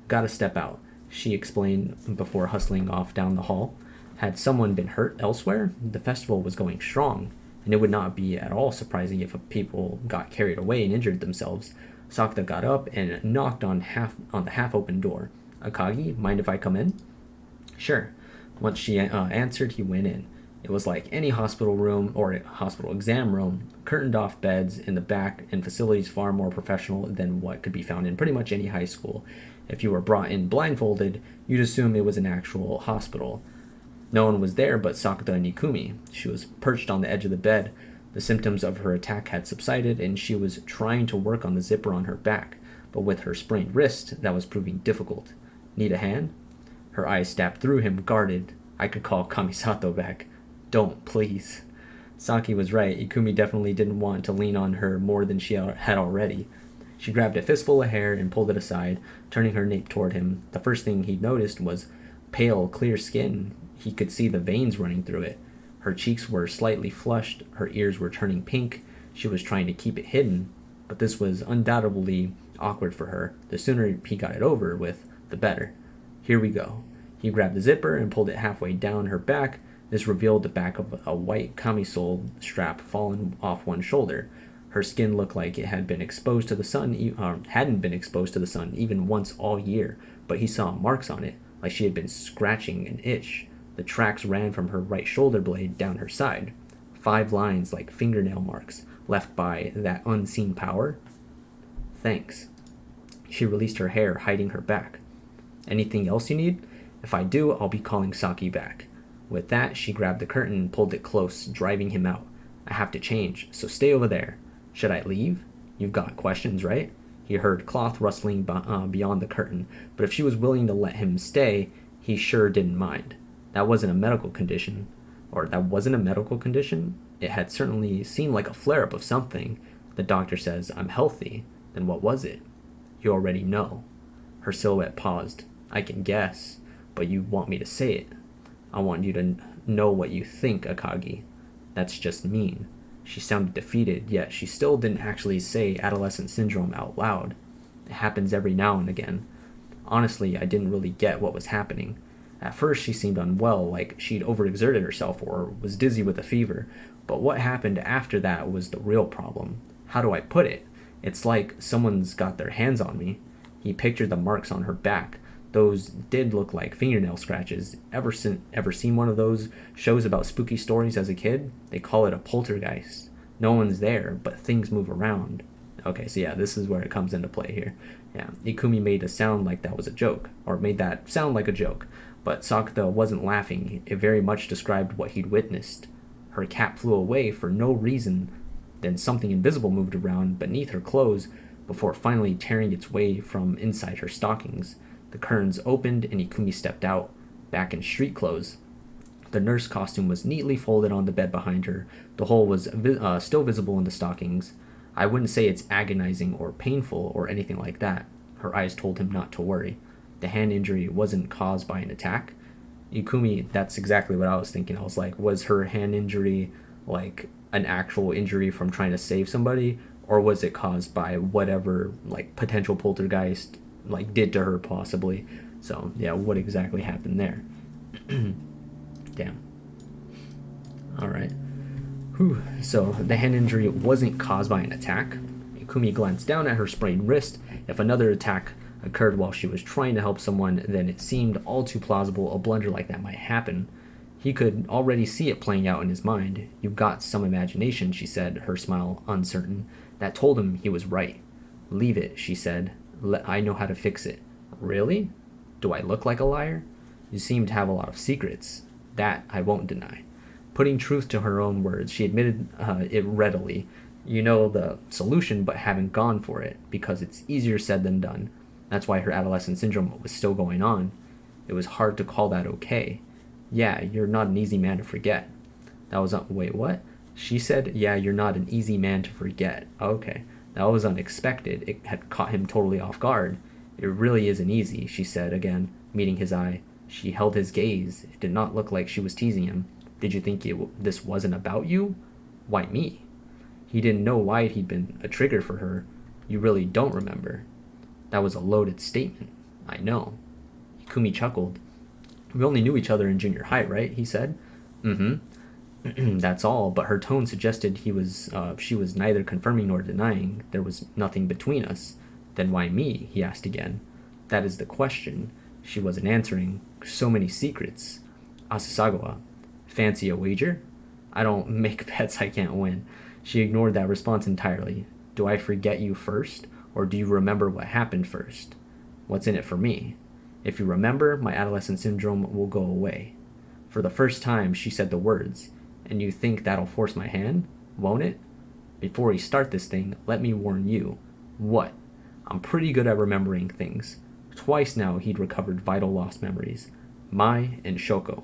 Gotta step out, she explained before hustling off down the hall. Had someone been hurt elsewhere? The festival was going strong, and it would not be at all surprising if people got carried away and injured themselves. Sakata got up and knocked on the half-open door. Akagi, mind if I come in? Sure. Once she answered, he went in. It was like any hospital room or a hospital exam room, curtained off beds in the back and facilities far more professional than what could be found in pretty much any high school. If you were brought in blindfolded, you'd assume it was an actual hospital. No one was there but Sakata and Ikumi. She was perched on the edge of the bed. The symptoms of her attack had subsided, and she was trying to work on the zipper on her back, but with her sprained wrist, that was proving difficult. Need a hand? Her eyes stabbed through him, guarded. I could call Kamisato back. Don't, please. Saki was right. Ikumi definitely didn't want to lean on her more than she had already. She grabbed a fistful of hair and pulled it aside, turning her nape toward him. The first thing he noticed was Pale, clear skin. He could see the veins running through it. Her cheeks were slightly flushed, her ears were turning pink. She was trying to keep it hidden, but this was undoubtedly awkward for her. The sooner he got it over with, the better. Here we go. He grabbed the zipper and pulled it halfway down her back. This revealed the back of a white camisole strap fallen off one shoulder. Her skin looked like it had been exposed to the sun, hadn't been exposed to the sun even once all year, but he saw marks on it, like she had been scratching an itch. The tracks ran from her right shoulder blade down her side. 5 lines like fingernail marks, left by that unseen power. Thanks. She released her hair, hiding her back. Anything else you need? If I do, I'll be calling Saki back. With that, she grabbed the curtain and pulled it close, driving him out. I have to change, so stay over there. Should I leave? You've got questions, right? He heard cloth rustling beyond the curtain, but if she was willing to let him stay, he sure didn't mind. That wasn't a medical condition. It had certainly seemed like a flare-up of something. The doctor says, I'm healthy. Then what was it? You already know. Her silhouette paused. I can guess, but you want me to say it. I want you to know what you think, Akagi. That's just mean. She sounded defeated, yet she still didn't actually say adolescent syndrome out loud. It happens every now and again. Honestly, I didn't really get what was happening. At first, she seemed unwell, like she'd overexerted herself or was dizzy with a fever. But what happened after that was the real problem. How do I put it? It's like someone's got their hands on me. He pictured the marks on her back. Those did look like fingernail scratches. Ever seen one of those shows about spooky stories as a kid? They call it a poltergeist. No one's there, but things move around. Okay, so yeah, this is where it comes into play here. Yeah, Ikumi made it sound like that was a joke, or made that sound like a joke. But Sakata wasn't laughing. It very much described what he'd witnessed. Her cap flew away for no reason. Then something invisible moved around beneath her clothes before finally tearing its way from inside her stockings. The curtains opened and Ikumi stepped out, back in street clothes. The nurse costume was neatly folded on the bed behind her. The hole was still visible in the stockings. I wouldn't say it's agonizing or painful or anything like that. Her eyes told him not to worry. The hand injury wasn't caused by an attack. Ikumi, that's exactly what I was thinking. I was like, was her hand injury like an actual injury from trying to save somebody? Or was it caused by whatever like potential poltergeist like did to her possibly? So yeah, what exactly happened there? Damn. Alright. So the hand injury wasn't caused by an attack. Ikumi glanced down at her sprained wrist. If another attack occurred while she was trying to help someone, then it seemed all too plausible a blunder like that might happen. He could already see it playing out in his mind. You've got some imagination, she said, her smile uncertain. That told him he was right. Leave it, she said. I know how to fix it. Really? Do I look like a liar? You seem to have a lot of secrets. That I won't deny. Putting truth to her own words, she admitted it readily. You know the solution, but haven't gone for it, because it's easier said than done. That's why her adolescent syndrome was still going on. It was hard to call that okay. Yeah, you're not an easy man to forget. That was wait, what? She said, yeah, you're not an easy man to forget. Okay, that was unexpected. It had caught him totally off guard. It really isn't easy, she said again, meeting his eye. She held his gaze. It did not look like she was teasing him. Did you think this wasn't about you? Why me? He didn't know why he'd been a trigger for her. You really don't remember. That was a loaded statement. I know. Ikumi chuckled. We only knew each other in junior high, right? He said. Mm-hmm. That's all, but her tone suggested she was neither confirming nor denying. There was nothing between us. Then why me? He asked again. That is the question. She wasn't answering. So many secrets. Asasagawa. Fancy a wager? I don't make bets I can't win. She ignored that response entirely. Do I forget you first, or do you remember what happened first? What's in it for me? If you remember, my adolescent syndrome will go away. For the first time, she said the words. And you think that'll force my hand? Won't it? Before we start this thing, let me warn you. What? I'm pretty good at remembering things. Twice now he'd recovered vital lost memories. Mai and Shoko.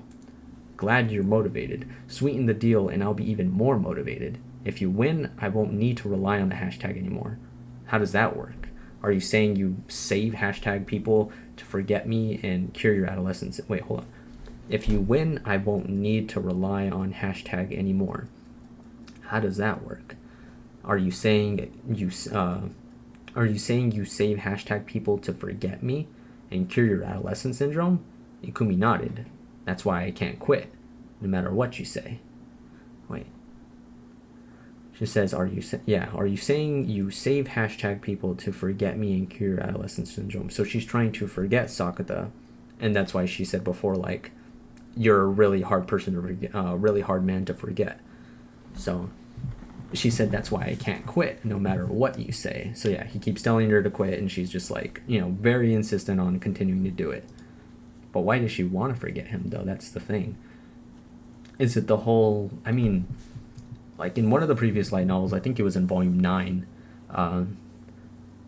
Glad you're motivated. Sweeten the deal and I'll be even more motivated. If you win, I won't need to rely on the hashtag anymore. How does that work? Are you saying you save hashtag people to forget me and cure your adolescence? Wait, hold on. If you win, I won't need to rely on hashtag anymore. How does that work? Are you saying you save hashtag people to forget me and cure your adolescent syndrome? Ikumi nodded. That's why I can't quit, no matter what you say. Wait. She says, are you saying you save hashtag people to forget me and cure your adolescent syndrome? So she's trying to forget Sakata, and that's why she said before, like, you're a really hard person to forget, really hard man to forget. So she said that's why I can't quit no matter what you say. So yeah, he keeps telling her to quit, and she's just like, very insistent on continuing to do it. But why does she want to forget him, though? That's the thing. Is it the whole, like in one of the previous light novels, I think it was in volume 9. Oh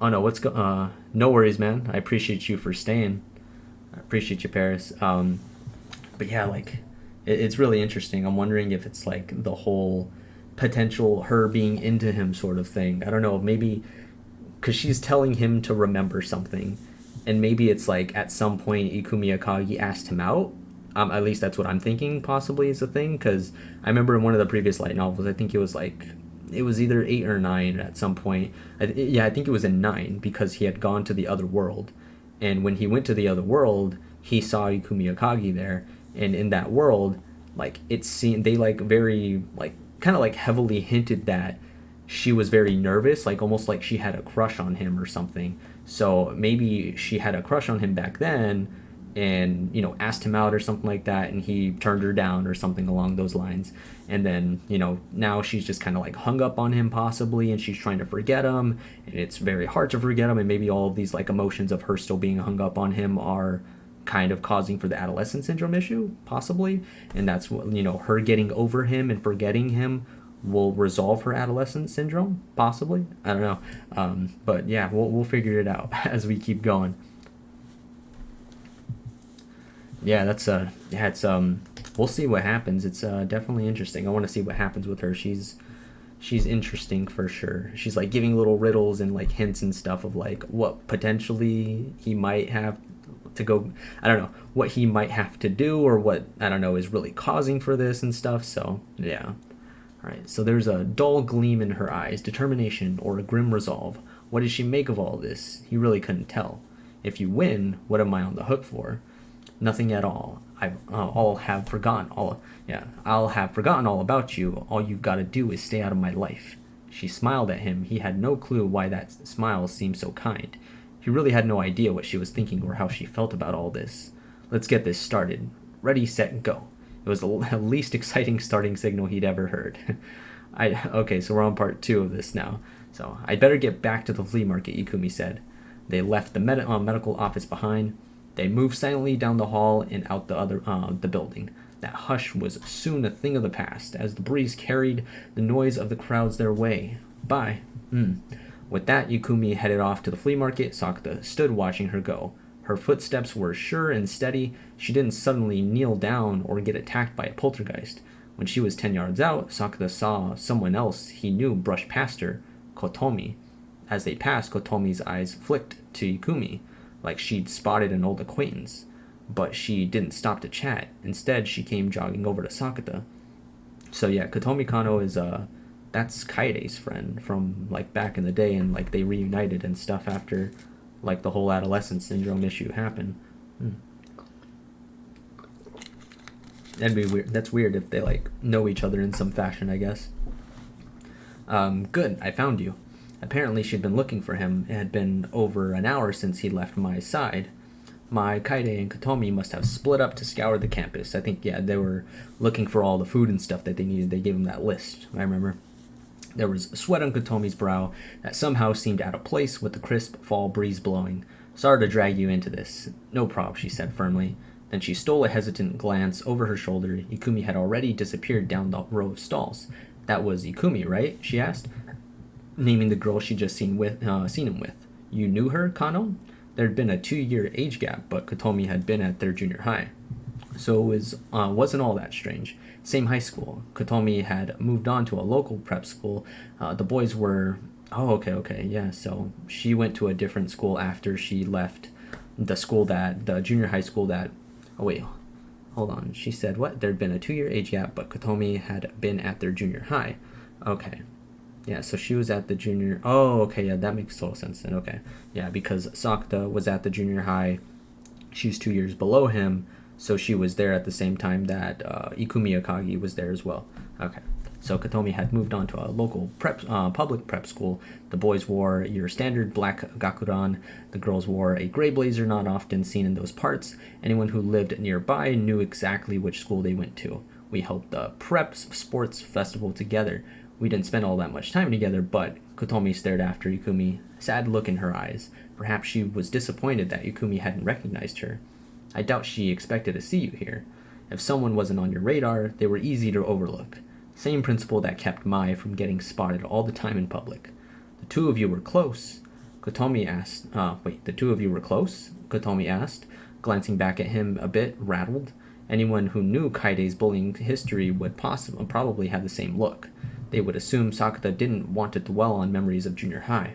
no, no worries, man. I appreciate you for staying. I appreciate you, Paris. But yeah, like, it's really interesting. I'm wondering if it's like the whole potential her being into him sort of thing. I don't know, maybe because she's telling him to remember something, and maybe it's like at some point Ikumi Akagi asked him out. At least that's what I'm thinking possibly is a thing, because I remember in one of the previous light novels, I think it was either 8 or 9 at some point. I think it was in 9, because he had gone to the other world, and when he went to the other world, he saw Ikumi Akagi there, and in that world, like, it seemed they like very like kind of like heavily hinted that she was very nervous, like almost like she had a crush on him or something. So maybe she had a crush on him back then, and asked him out or something like that, and he turned her down or something along those lines. And then now she's just kind of like hung up on him possibly, and she's trying to forget him, and it's very hard to forget him. And maybe all of these like emotions of her still being hung up on him are kind of causing for the adolescent syndrome issue possibly, and that's what her getting over him and forgetting him will resolve her adolescent syndrome possibly. I don't know, but yeah, we'll figure it out as we keep going. Yeah, it's we'll see what happens. It's definitely interesting. I want to see what happens with her. She's interesting for sure. She's like giving little riddles and like hints and stuff of like what potentially he might have to go, I don't know, what he might have to do, or what, I don't know, is really causing for this and stuff. So yeah. All right, so there's a dull gleam in her eyes, determination or a grim resolve. What does she make of all this? He really couldn't tell. If you win, what am I on the hook for? Nothing at all. I'll have forgotten all about you. All you've got to do is stay out of my life. She smiled at him. He had no clue why that smile seemed so kind. He really had no idea what she was thinking or how she felt about all this. Let's get this started. Ready, set, go. It was the least exciting starting signal he'd ever heard. Okay, so we're on part 2 of this now. So I'd better get back to the flea market, Ikumi said. They left the medical office behind. They moved silently down the hall and out the building. That hush was soon a thing of the past, as the breeze carried the noise of the crowds their way. Bye. With that, Ikumi headed off to the flea market. Sakata stood watching her go. Her footsteps were sure and steady. She didn't suddenly kneel down or get attacked by a poltergeist. When she was 10 yards out, Sakata saw someone else he knew brush past her, Kotomi. As they passed, Kotomi's eyes flicked to Ikumi, like she'd spotted an old acquaintance. But she didn't stop to chat. Instead, she came jogging over to Sakata. So yeah, Kotomi Kano is that's Kaide's friend from like back in the day, and like they reunited and stuff after like the whole adolescent syndrome issue happened. That'd be weird. That's weird if they like know each other in some fashion, I guess. Good, I found you. Apparently she'd been looking for him. It had been over an hour since he left my side. My Kaide and Kotomi must have split up to scour the campus. I think, yeah, they were looking for all the food and stuff that they needed. They gave him that list, I remember. There was sweat on Kotomi's brow that somehow seemed out of place with the crisp fall breeze blowing. Sorry to drag you into this. No prob, she said firmly. Then she stole a hesitant glance over her shoulder. Ikumi had already disappeared down the row of stalls. That was Ikumi, right? She asked, naming the girl she'd just seen him with. You knew her, Kano? There'd been a 2-year age gap, but Kotomi had been at their junior high. So it wasn't all that strange. Same high school. Kotomi had moved on to a local prep school. The boys were Oh, okay, okay, yeah. So she went to a different school after she left the junior high school that. Oh wait, hold on. She said what? There'd been a 2 year age gap, but Kotomi had been at their junior high. Okay, yeah. So she was at the junior. Oh, okay, yeah. That makes total sense then. Okay, yeah, because Sakta was at the junior high. She's 2 years below him, so she was there at the same time that Ikumi Akagi was there as well. Okay. So Katomi had moved on to a local public prep school. The boys wore your standard black gakuran. The girls wore a gray blazer not often seen in those parts. Anyone who lived nearby knew exactly which school they went to. We held the prep sports festival together. We didn't spend all that much time together, but Kotomi stared after Ikumi, sad look in her eyes. Perhaps she was disappointed that Ikumi hadn't recognized her. I doubt she expected to see you here. If someone wasn't on your radar, they were easy to overlook. Same principle that kept Mai from getting spotted all the time in public. The two of you were close. Kotomi asked, the two of you were close? Kotomi asked, glancing back at him a bit rattled. Anyone who knew Kaide's bullying history would probably have the same look. They would assume Sakata didn't want to dwell on memories of junior high.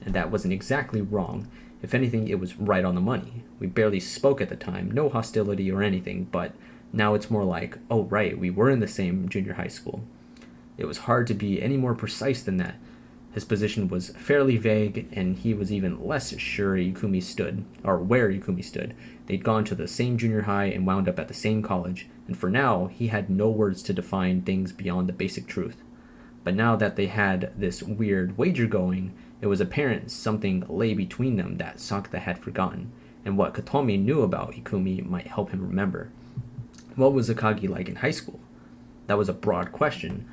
And that wasn't exactly wrong. If anything, it was right on the money. We barely spoke at the time, no hostility or anything, but now it's more like, oh right, we were in the same junior high school. It was hard to be any more precise than that. His position was fairly vague, and he was even less sure Ikumi stood, or where Ikumi stood. They'd gone to the same junior high and wound up at the same college, and for now, he had no words to define things beyond the basic truth. But now that they had this weird wager going, it was apparent something lay between them that Sakata had forgotten, and what Katomi knew about Ikumi might help him remember. What was Akagi like in high school? That was a broad question.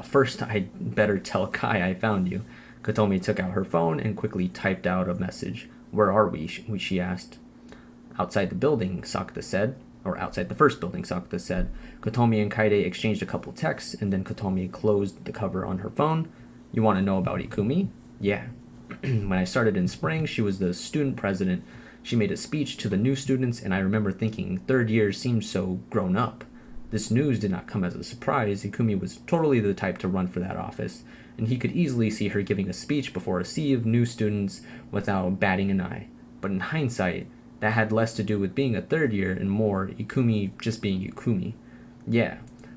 First, I'd better tell Kai I found you. Katomi took out her phone and quickly typed out a message. Where are we? She asked. Outside the building, Sakata said. Or outside the first building, Sakata said. Kotomi and Kaide exchanged a couple texts, and then Kotomi closed the cover on her phone. You want to know about Ikumi? Yeah. When I started in spring, she was the student president. She made a speech to the new students, and I remember thinking third year seemed so grown up. This news did not come as a surprise. Ikumi was totally the type to run for that office, and he could easily see her giving a speech before a sea of new students without batting an eye. But in hindsight, that had less to do with being a third year and more Ikumi just being Ikumi. Yeah,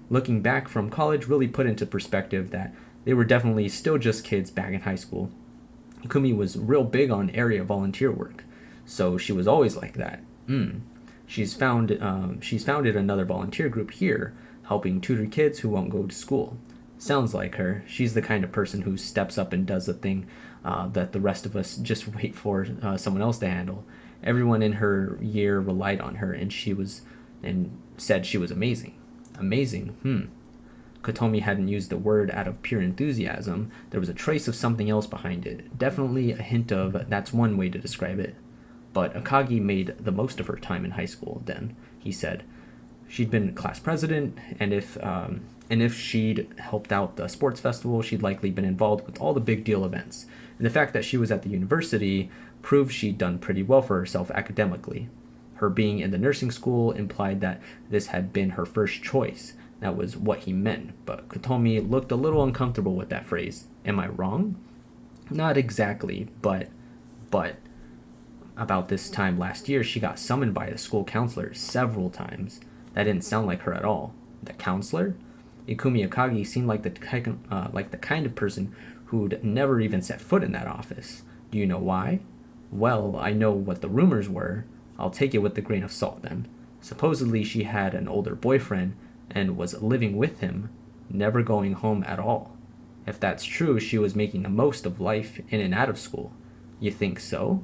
looking back from college really put into perspective that they were definitely still just kids back in high school. Ikumi was real big on area volunteer work, so she was always like that. She's founded another volunteer group here, helping tutor kids who won't go to school. Sounds like her. She's the kind of person who steps up and does a thing that the rest of us just wait for someone else to handle. Everyone in her year relied on her, and said she was amazing. Amazing. Kotomi hadn't used the word out of pure enthusiasm. There was a trace of something else behind it. Definitely a hint of that's one way to describe it. But Akagi made the most of her time in high school then, he said. She'd been class president, and if she'd helped out the sports festival, she'd likely been involved with all the big deal events. And the fact that she was at the university proved she'd done pretty well for herself academically. Her being in the nursing school implied that this had been her first choice. That was what he meant, but Kotomi looked a little uncomfortable with that phrase. Am I wrong? Not exactly, but about this time last year, she got summoned by the school counselor several times. That didn't sound like her at all. The counselor? Ikumi Akagi seemed like the kind of person who'd never even set foot in that office. Do you know why? Well, I know what the rumors were. I'll take it with a grain of salt then. Supposedly she had an older boyfriend and was living with him, never going home at all. If that's true, she was making the most of life in and out of school. You think so?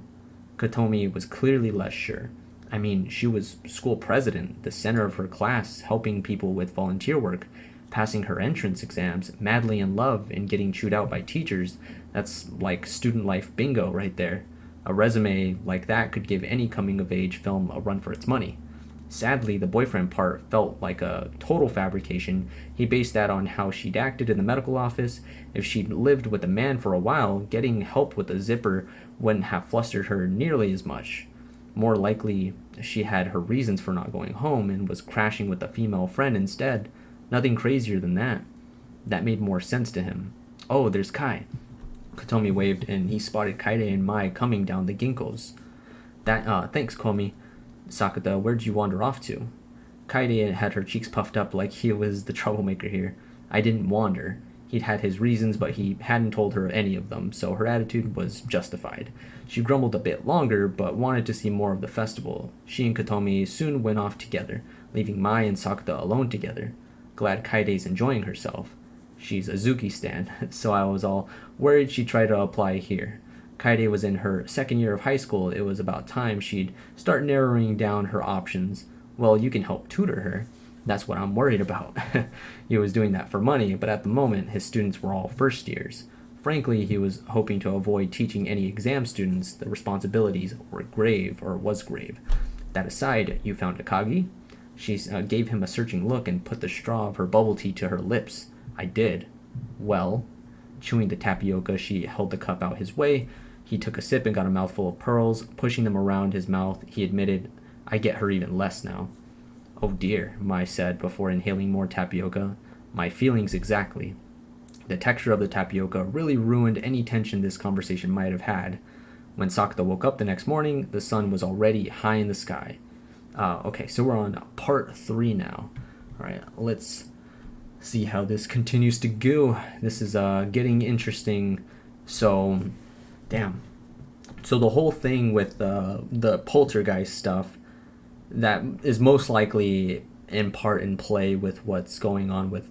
Kotomi was clearly less sure. I mean, she was school president, the center of her class, helping people with volunteer work, passing her entrance exams, madly in love, and getting chewed out by teachers. That's like student life bingo right there. A resume like that could give any coming-of-age film a run for its money. Sadly, the boyfriend part felt like a total fabrication. He based that on how she'd acted in the medical office. If she'd lived with a man for a while, getting help with a zipper wouldn't have flustered her nearly as much. More likely, she had her reasons for not going home and was crashing with a female friend instead. Nothing crazier than that. That made more sense to him. Oh, there's Kai. Kotomi waved, and he spotted Kaede and Mai coming down the ginkgos. Thanks, Komi. Sakata, where'd you wander off to? Kaede had her cheeks puffed up like he was the troublemaker here. I didn't wander. He'd had his reasons, but he hadn't told her any of them, so her attitude was justified. She grumbled a bit longer, but wanted to see more of the festival. She and Kotomi soon went off together, leaving Mai and Sakata alone together. Glad Kaide's enjoying herself. She's a Zuki stan, so I was all worried she'd try to apply here. Kaede was in her second year of high school. It was about time she'd start narrowing down her options. Well, you can help tutor her. That's what I'm worried about. He was doing that for money, but at the moment, his students were all first years. Frankly, he was hoping to avoid teaching any exam students. The responsibilities were grave, or was grave. That aside, you found Akagi? She gave him a searching look and put the straw of her bubble tea to her lips. I did. Well, chewing the tapioca, she held the cup out his way. He took a sip and got a mouthful of pearls. Pushing them around his mouth, he admitted, I get her even less now. Oh dear, Mai said before inhaling more tapioca. My feelings exactly. The texture of the tapioca really ruined any tension this conversation might have had. When Sakata woke up the next morning, the sun was already high in the sky. Okay, so we're on part 3 now. Alright, let's see how this continues to go. This is getting interesting. So, damn. So the whole thing with the poltergeist stuff, that is most likely in part in play with what's going on with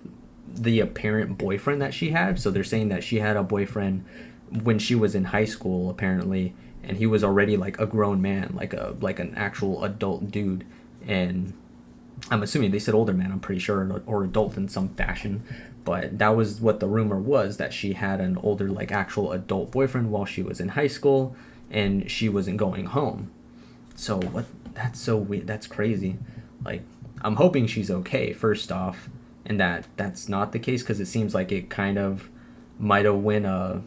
the apparent boyfriend that she had. So they're saying that she had a boyfriend when she was in high school, apparently, and he was already like a grown man, like an actual adult dude. And I'm assuming they said older man, I'm pretty sure, or adult in some fashion. But that was what the rumor was, that she had an older, like, actual adult boyfriend while she was in high school, and she wasn't going home. So what? That's so weird. That's crazy. Like, I'm hoping she's okay, first off, and that's not the case, because it seems like it kind of might have went a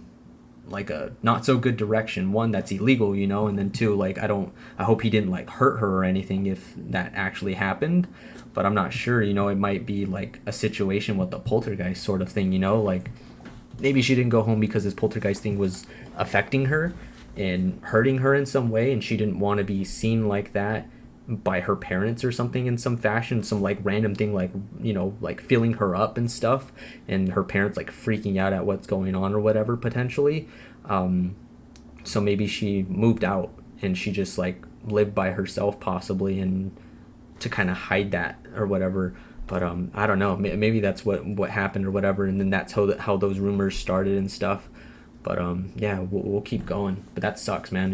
not so good direction. One, that's illegal, and then two, like, I hope he didn't like hurt her or anything if that actually happened. But I'm not sure, it might be like a situation with the poltergeist sort of thing, like maybe she didn't go home because this poltergeist thing was affecting her and hurting her in some way, and she didn't want to be seen like that by her parents or something in some fashion, some like random thing, like, like filling her up and stuff, and her parents like freaking out at what's going on or whatever, potentially. So maybe she moved out and she just like lived by herself possibly, and to kind of hide that or whatever. But I don't know, maybe that's what happened or whatever, and then that's how those rumors started and stuff. But yeah, we'll keep going. But that sucks, man.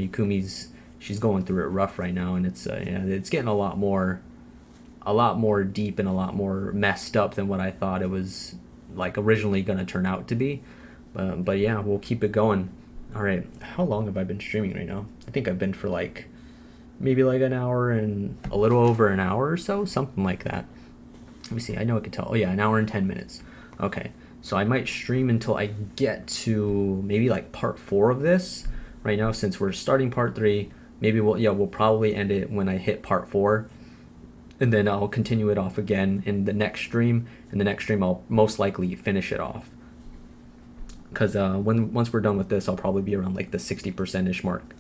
She's going through it rough right now, and it's getting a lot more deep and a lot more messed up than what I thought it was like originally gonna turn out to be. But yeah, we'll keep it going. All right, how long have I been streaming right now? I think I've been for like maybe like an hour and a little over an hour or so, something like that. Let me see. I know I could tell. Oh yeah, an hour and 10 minutes. Okay. So I might stream until I get to maybe like part 4 of this. Right now, since we're starting part 3, maybe we'll probably end it when I hit part 4, and then I'll continue it off again in the next stream. In the next stream, I'll most likely finish it off, because once we're done with this, I'll probably be around like the 60%ish mark.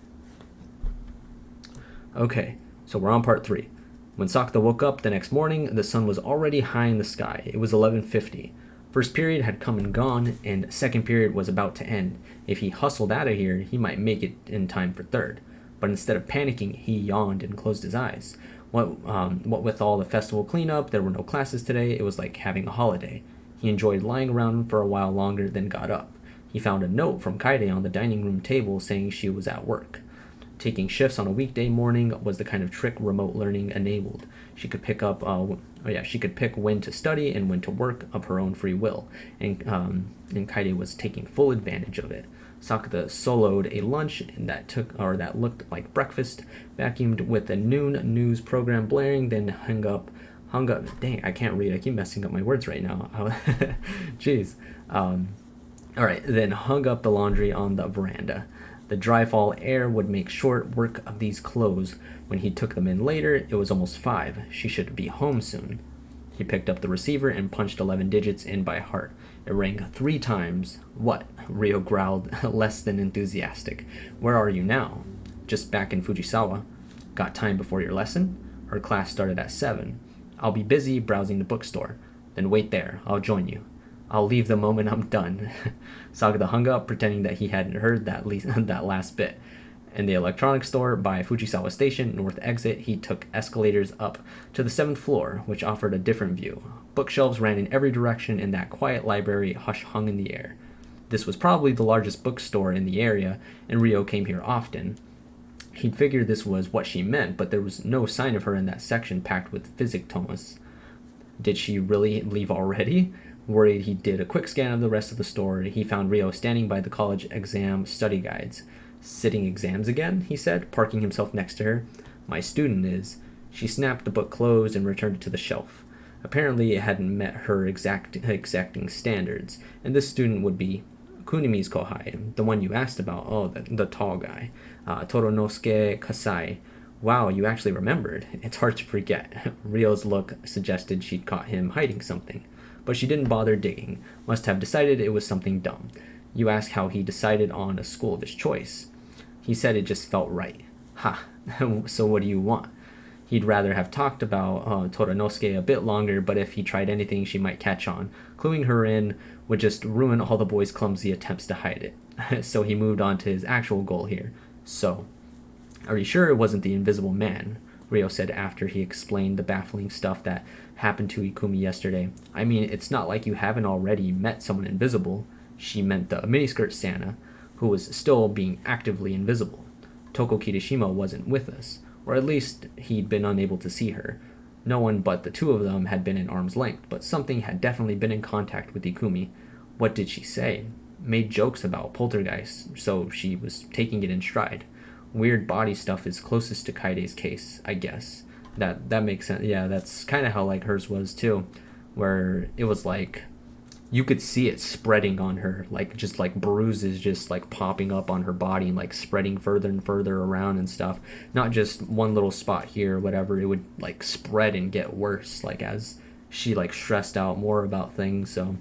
Okay, so we're on part 3. When Sakata woke up the next morning, the sun was already high in the sky. It was 11:50. First period had come and gone, and second period was about to end. If he hustled out of here, he might make it in time for third. But instead of panicking, he yawned and closed his eyes. What with all the festival cleanup, there were no classes today. It was like having a holiday. He enjoyed lying around for a while longer, then got up. He found a note from Kaede on the dining room table saying she was at work. Taking shifts on a weekday morning was the kind of trick remote learning enabled. She could pick when to study and when to work of her own free will, and Kaede was taking full advantage of it. Sakata soloed a lunch that looked like breakfast, vacuumed with a noon news program blaring, then hung up. Dang, I can't read. I keep messing up my words right now. Jeez. All right, then hung up the laundry on the veranda. The dry fall air would make short work of these clothes. When he took them in later, it was almost 5. She should be home soon. He picked up the receiver and punched 11 digits in by heart. It rang 3 times. What? Rio growled, less than enthusiastic. Where are you now? Just back in Fujisawa. Got time before your lesson? Her class started at 7. I'll be busy browsing the bookstore. Then wait there. I'll join you. I'll leave the moment I'm done. Sagada hung up, pretending that he hadn't heard that last bit. In the electronics store by Fujisawa Station, north exit, he took escalators up to the 7th floor, which offered a different view. Bookshelves ran in every direction in that quiet library, hush hung in the air. This was probably the largest bookstore in the area, and Rio came here often. He'd figured this was what she meant, but there was no sign of her in that section packed with physics tomes. Did she really leave already? Worried, he did a quick scan of the rest of the store. He found Rio standing by the college exam study guides. Sitting exams again, he said, parking himself next to her. My student is. She snapped the book closed and returned it to the shelf. Apparently it hadn't met her exacting standards, and this student would be Kunimi's kohai, the one you asked about. Oh, the tall guy. Toronosuke Kasai. Wow, you actually remembered. It's hard to forget. Rio's look suggested she'd caught him hiding something, but she didn't bother digging. Must have decided it was something dumb. You ask how he decided on a school of his choice. He said it just felt right. Ha, so what do you want? He'd rather have talked about Toronosuke a bit longer, but if he tried anything, she might catch on. Cluing her in would just ruin all the boys' clumsy attempts to hide it. So he moved on to his actual goal here. So, are you sure it wasn't the invisible man? Rio said after he explained the baffling stuff that happened to Ikumi yesterday. I mean, it's not like you haven't already met someone invisible. She meant the miniskirt Santa, who was still being actively invisible. Toko Kirishima wasn't with us, or at least he'd been unable to see her. No one but the two of them had been in arm's length, but something had definitely been in contact with Ikumi. What did she say? Made jokes about Poltergeist, so she was taking it in stride. Weird body stuff is closest to Kaide's case, I guess. That makes sense. Yeah, that's kind of how like hers was too, where it was like you could see it spreading on her, like just like bruises just like popping up on her body and like spreading further and further around and stuff. Not just one little spot here or whatever. It would like spread and get worse like as she like stressed out more about things. So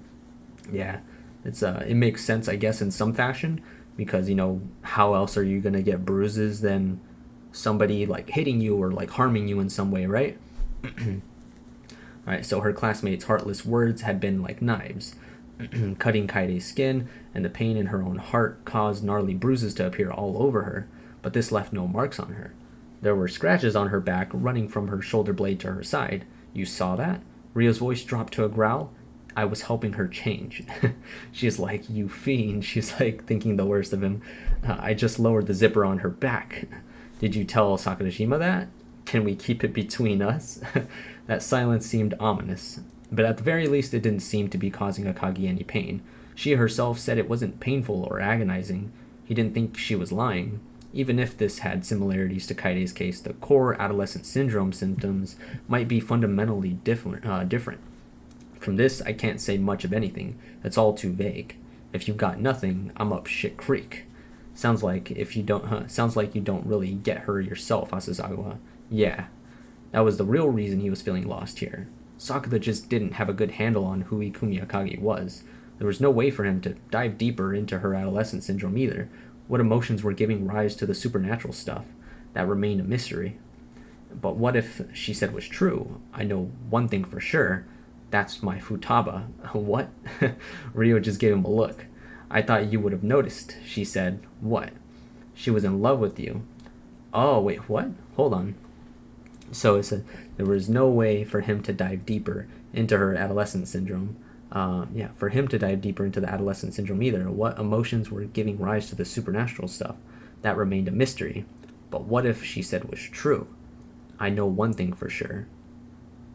yeah, it makes sense I guess in some fashion, because you know how else are you gonna get bruises than somebody like hitting you or like harming you in some way, right? Alright, so her classmates' heartless words had been like knives, cutting Kaide's skin, and the pain in her own heart caused gnarly bruises to appear all over her, but this left no marks on her. There were scratches on her back running from her shoulder blade to her side. You saw that? Rio's voice dropped to a growl. I was helping her change. She's like, you fiend. She's like thinking the worst of him. I just lowered the zipper on her back. Did you tell Sakadashima that? Can we keep it between us? That silence seemed ominous, but at the very least it didn't seem to be causing Akagi any pain. She herself said it wasn't painful or agonizing. He didn't think she was lying. Even if this had similarities to Kaide's case, the core adolescent syndrome symptoms might be fundamentally different. From this, I can't say much of anything. It's all too vague. If you've got nothing, I'm up shit creek. Sounds like you don't really get her yourself, Asazawa. Yeah. That was the real reason he was feeling lost here. Sakura just didn't have a good handle on who Ikumi Akagi was. There was no way for him to dive deeper into her adolescent syndrome either. What emotions were giving rise to the supernatural stuff? That remained a mystery. But what if she said was true? I know one thing for sure. That's my futaba. What? Rio just gave him a look. I thought you would have noticed, she said. What? She was in love with you. Oh, wait, what? Hold on. So it said there was no way for him to dive deeper into her adolescent syndrome. For him to dive deeper into the adolescent syndrome either. What emotions were giving rise to the supernatural stuff? That remained a mystery. But what if she said was true? I know one thing for sure.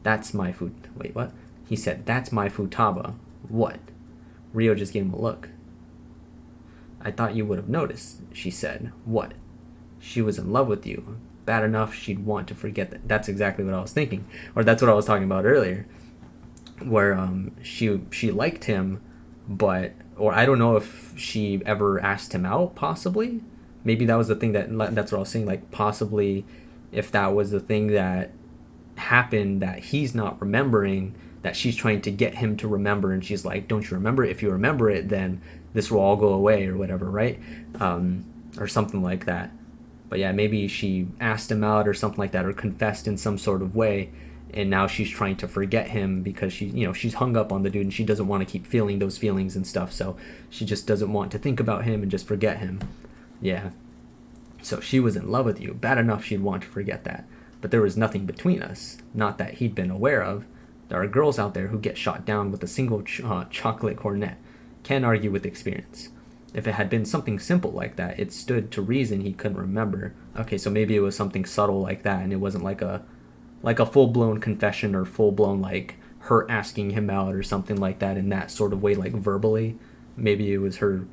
That's my Wait, what? He said, that's my futaba. What? Rio just gave him a look. I thought you would have noticed, she said. What? She was in love with you. Bad enough she'd want to forget that. That's exactly what I was thinking. Or that's what I was talking about earlier. Where she liked him, or I don't know if she ever asked him out, possibly. Maybe that was the thing that's what I was saying, like possibly if that was the thing that happened that he's not remembering, that she's trying to get him to remember, and she's like, don't you remember? If you remember it, then this will all go away or whatever, right? Or something like that. But yeah, maybe she asked him out or something like that, or confessed in some sort of way, and now she's trying to forget him because she's hung up on the dude, and she doesn't want to keep feeling those feelings and stuff, so she just doesn't want to think about him and just forget him. Yeah. So she was in love with you. Bad enough she'd want to forget that. But there was nothing between us, not that he'd been aware of. There are girls out there who get shot down with a single chocolate cornet. Can't argue with experience. If it had been something simple like that, it stood to reason he couldn't remember. Okay, so maybe it was something subtle like that, and it wasn't like a full-blown confession, or full-blown like her asking him out or something like that in that sort of way, like verbally. Maybe it was her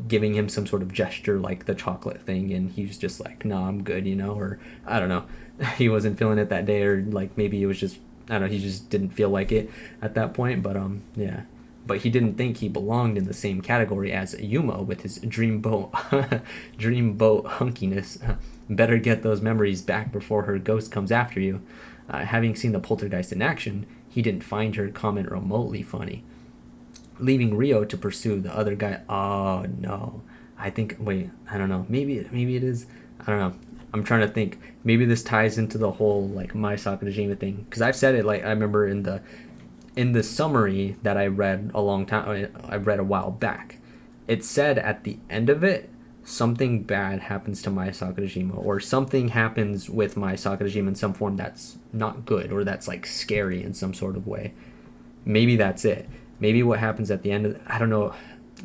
giving him some sort of gesture like the chocolate thing, and he was just like, nah, I'm good, or I don't know. He wasn't feeling it that day, or like maybe it was just, I don't know, he just didn't feel like it at that point. But yeah. But he didn't think he belonged in the same category as Yuma with his dreamboat hunkiness. Better get those memories back before her ghost comes after you. Having seen the poltergeist in action, he didn't find her comment remotely funny. Leaving Rio to pursue the other guy. Oh no, I think. Wait, I don't know. Maybe it is. I don't know. I'm trying to think. Maybe this ties into the whole like Mai Sakurajima thing, because I've said it, like I remember in the summary that I read a while back. It said at the end of it, something bad happens to Mai Sakurajima, or something happens with Mai Sakurajima in some form that's not good, or that's like scary in some sort of way. Maybe that's it. Maybe what happens at the end of, I don't know.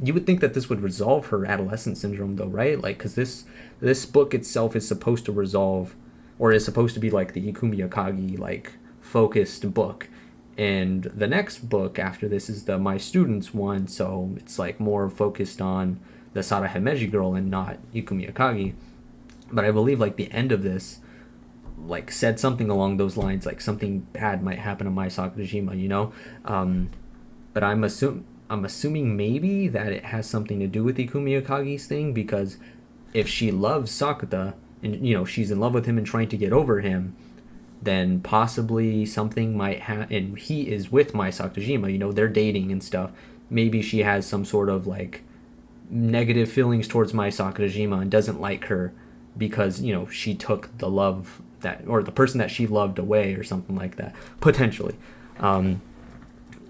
You would think that this would resolve her adolescent syndrome though, right? Like, because this book itself is supposed to resolve, or is supposed to be like the Ikumi Akagi like focused book. And the next book after this is the My Students one, so it's like more focused on the Sara Himeji girl and not Ikumi Akagi. But I believe like the end of this like said something along those lines, like something bad might happen to Mai Sakurajima, but I'm assuming maybe that it has something to do with Ikumi Akagi's thing, because if she loves Sakuta and she's in love with him and trying to get over him, then possibly something might happen, and he is with Mai Sakurajima, they're dating and stuff. Maybe she has some sort of like negative feelings towards Mai Sakurajima and doesn't like her because she took the love that, or the person that she loved away, or something like that, potentially.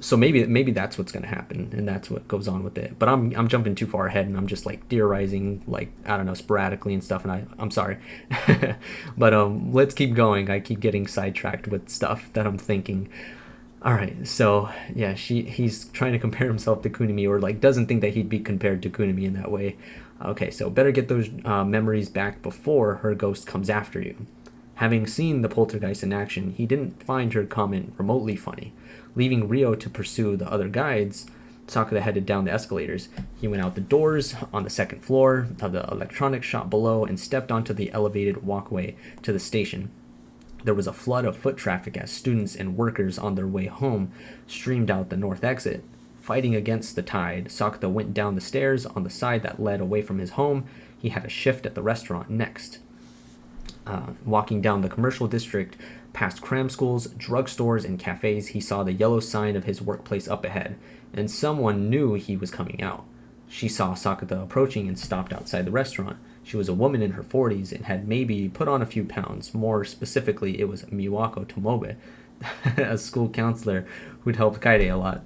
So maybe that's what's going to happen, and that's what goes on with it. But I'm jumping too far ahead, and I'm just like theorizing, like, I don't know, sporadically and stuff, and I'm sorry. But let's keep going. I keep getting sidetracked with stuff that I'm thinking. All right, so yeah, he's trying to compare himself to Kunimi, or like doesn't think that he'd be compared to Kunimi in that way. Okay, so better get those memories back before her ghost comes after you. Having seen the poltergeist in action, he didn't find her comment remotely funny. Leaving Rio to pursue the other guides, Sakuta headed down the escalators. He went out the doors on the second floor of the electronics shop below and stepped onto the elevated walkway to the station. There was a flood of foot traffic as students and workers on their way home streamed out the north exit. Fighting against the tide, Sakuta went down the stairs on the side that led away from his home. He had a shift at the restaurant next. Walking down the commercial district, past cram schools, drugstores, and cafes, he saw the yellow sign of his workplace up ahead, and someone knew he was coming out. She saw Sakuta approaching and stopped outside the restaurant. She was a woman in her 40s and had maybe put on a few pounds. More specifically, it was Miwako Tomobe, a school counselor who'd helped Kaide a lot.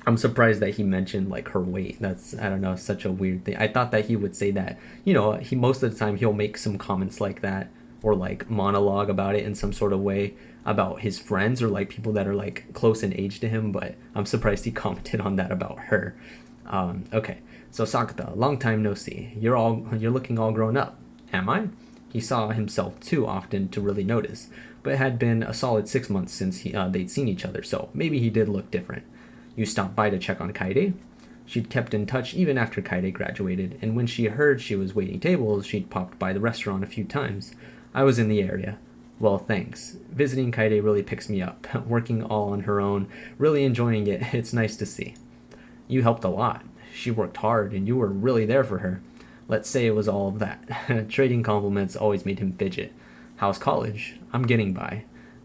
I'm surprised that he mentioned like her weight. That's, I don't know, such a weird thing. I thought that he would say that, he most of the time he'll make some comments like that, or like monologue about it in some sort of way about his friends or like people that are like close in age to him, but I'm surprised he commented on that about her. Okay, so Sakuta, long time no see. You're looking all grown up. Am I? He saw himself too often to really notice, but it had been a solid 6 months since they'd seen each other, so maybe he did look different. You stopped by to check on Kaide? She'd kept in touch even after Kaide graduated, and when she heard she was waiting tables, she'd popped by the restaurant a few times. I was in the area. Well, thanks. Visiting Kaide really picks me up. Working all on her own, really enjoying it. It's nice to see. You helped a lot. She worked hard, and you were really there for her. Let's say it was all of that. Trading compliments always made him fidget. How's college? I'm getting by.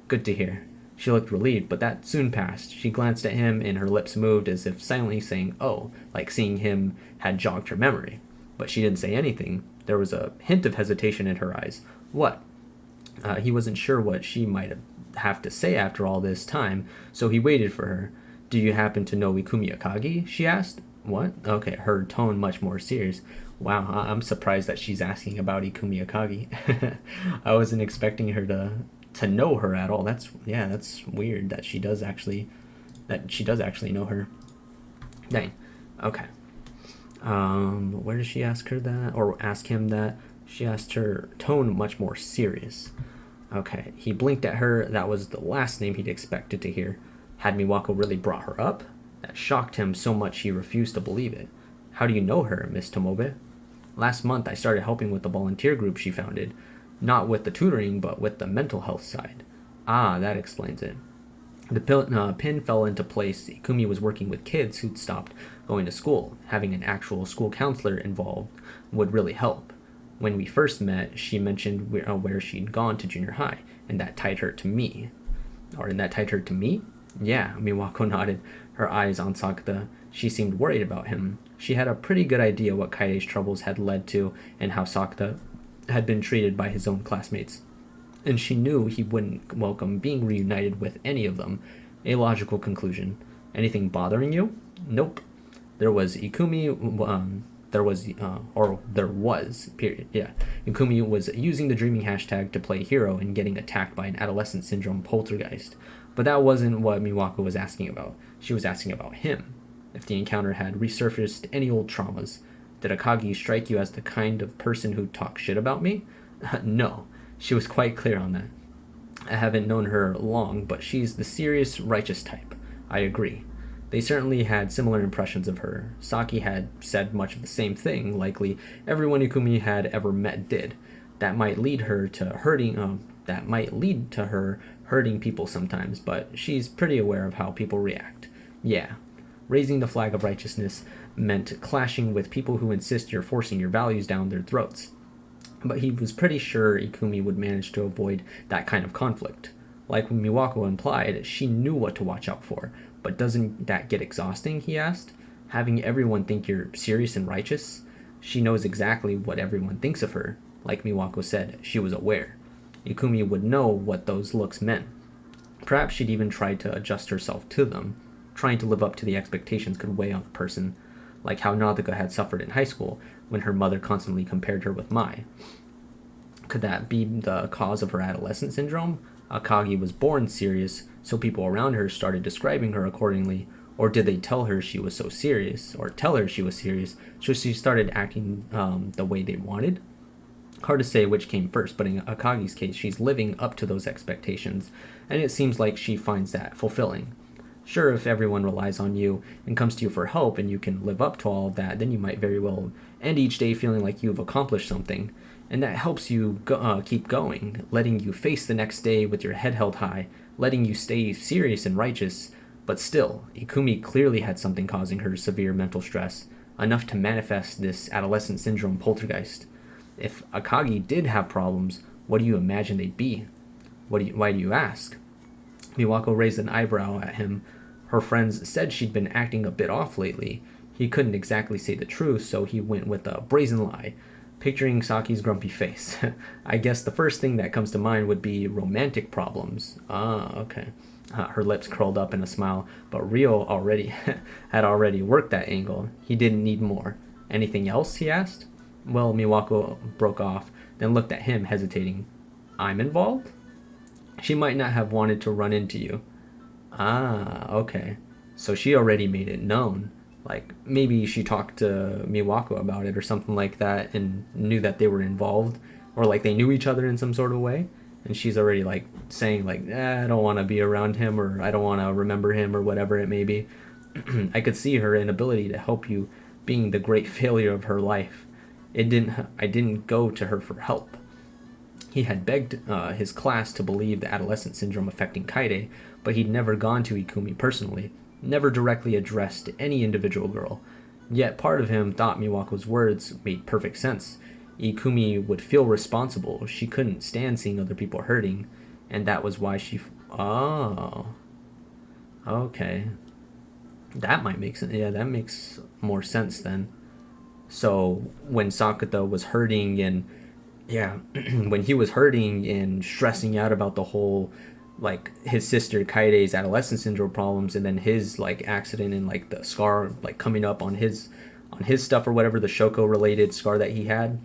Good to hear. She looked relieved, but that soon passed. She glanced at him, and her lips moved as if silently saying, "Oh," like seeing him had jogged her memory. But she didn't say anything. There was a hint of hesitation in her eyes. What? He wasn't sure what she might have to say after all this time, so he waited for her. "Do you happen to know Ikumi Akagi?" she asked. "What?" Okay, her tone much more serious. Wow, I'm surprised that she's asking about Ikumi Akagi. I wasn't expecting her to know her at all. That's weird that she does actually know her. Dang. Okay. Where did she ask her that or ask him that? She asked her tone much more serious. Okay. He blinked at her. That was the last name he'd expected to hear. Had Miwako really brought her up? That shocked him so much he refused to believe it. "How do you know her, Miss Tomobe?" "Last month I started helping with the volunteer group she founded. Not with the tutoring, but with the mental health side." "Ah, that explains it." The pin fell into place. Ikumi was working with kids who'd stopped going to school. Having an actual school counselor involved would really help. When we first met, she mentioned where she'd gone to junior high, and that tied her to me. And that tied her to me? Yeah, Miwako nodded, her eyes on Sakata. She seemed worried about him. She had a pretty good idea what Kaide's troubles had led to and how Sakata had been treated by his own classmates. And she knew he wouldn't welcome being reunited with any of them. A logical conclusion. "Anything bothering you?" "Nope." There was Ikumi, there was, period, yeah. Ikumi was using the dreaming hashtag to play hero and getting attacked by an adolescent syndrome poltergeist. But that wasn't what Miwako was asking about. She was asking about him. If the encounter had resurfaced any old traumas. "Did Akagi strike you as the kind of person who talks shit about me?" No. She was quite clear on that. "I haven't known her long, but she's the serious, righteous type." "I agree." They certainly had similar impressions of her. Saki had said much of the same thing. Likely everyone Ikumi had ever met did. That might lead to her hurting people sometimes, but she's pretty aware of how people react. Yeah. Raising the flag of righteousness meant clashing with people who insist you're forcing your values down their throats. But he was pretty sure Ikumi would manage to avoid that kind of conflict. Like Miwako implied, she knew what to watch out for. But doesn't that get exhausting, he asked? Having everyone think you're serious and righteous? She knows exactly what everyone thinks of her. Like Miwako said, she was aware. Ikumi would know what those looks meant. Perhaps she'd even tried to adjust herself to them. Trying to live up to the expectations could weigh on a person. Like how Nadeca had suffered in high school when her mother constantly compared her with Mai. Could that be the cause of her adolescent syndrome? Akagi was born serious, so people around her started describing her accordingly, or did they tell her she was serious, so she started acting the way they wanted? Hard to say which came first, but in Akagi's case, she's living up to those expectations, and it seems like she finds that fulfilling. Sure, if everyone relies on you and comes to you for help and you can live up to all of that, then you might very well end each day feeling like you've accomplished something. And that helps you keep going, letting you face the next day with your head held high, letting you stay serious and righteous. But still, Ikumi clearly had something causing her severe mental stress, enough to manifest this adolescent syndrome poltergeist. If Akagi did have problems, what do you imagine they'd be? Why do you ask? Miwako raised an eyebrow at him. Her friends said she'd been acting a bit off lately. He couldn't exactly say the truth, so he went with a brazen lie. Picturing Saki's grumpy face. I guess the first thing that comes to mind would be romantic problems. Ah, okay. Her lips curled up in a smile, but Rio had already worked that angle. He didn't need more. "Anything else?" he asked. Well, Miwako broke off, then looked at him, hesitating. "I'm involved?" "She might not have wanted to run into you." Ah, okay. So she already made it known. Like, maybe she talked to Miwako about it or something like that and knew that they were involved. Or, like, they knew each other in some sort of way. And she's already, like, saying, like, I don't want to be around him or I don't want to remember him or whatever it may be. I could see her inability to help you being the great failure of her life. I didn't go to her for help. He had begged his class to believe the adolescent syndrome affecting Kaide, but he'd never gone to Ikumi personally. Never directly addressed any individual girl. Yet part of him thought Miwako's words made perfect sense. Ikumi would feel responsible. She couldn't stand seeing other people hurting, and that was why she Oh, okay. That might make sense. Yeah, that makes more sense then. So when Sakata was hurting and yeah, when he was hurting and stressing out about the whole like his sister Kaide's adolescent syndrome problems and then his like accident and like the scar like coming up on his stuff or whatever the Shoko related scar that he had,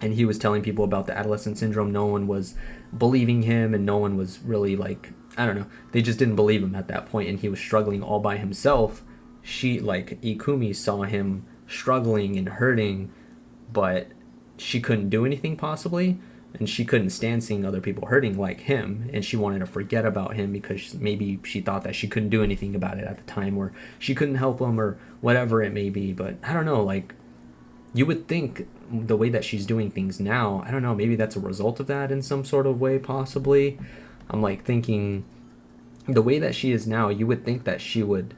and he was telling people about the adolescent syndrome, no one was believing him and no one was really like, I don't know, they just didn't believe him at that point and he was struggling all by himself. She like Ikumi saw him struggling and hurting, but she couldn't do anything possibly, and she couldn't stand seeing other people hurting like him, and she wanted to forget about him because maybe she thought that she couldn't do anything about it at the time, or she couldn't help him, or whatever it may be. But I don't know, like, you would think the way that she's doing things now, I don't know, maybe that's a result of that in some sort of way, possibly. I'm like thinking the way that she is now, you would think that she would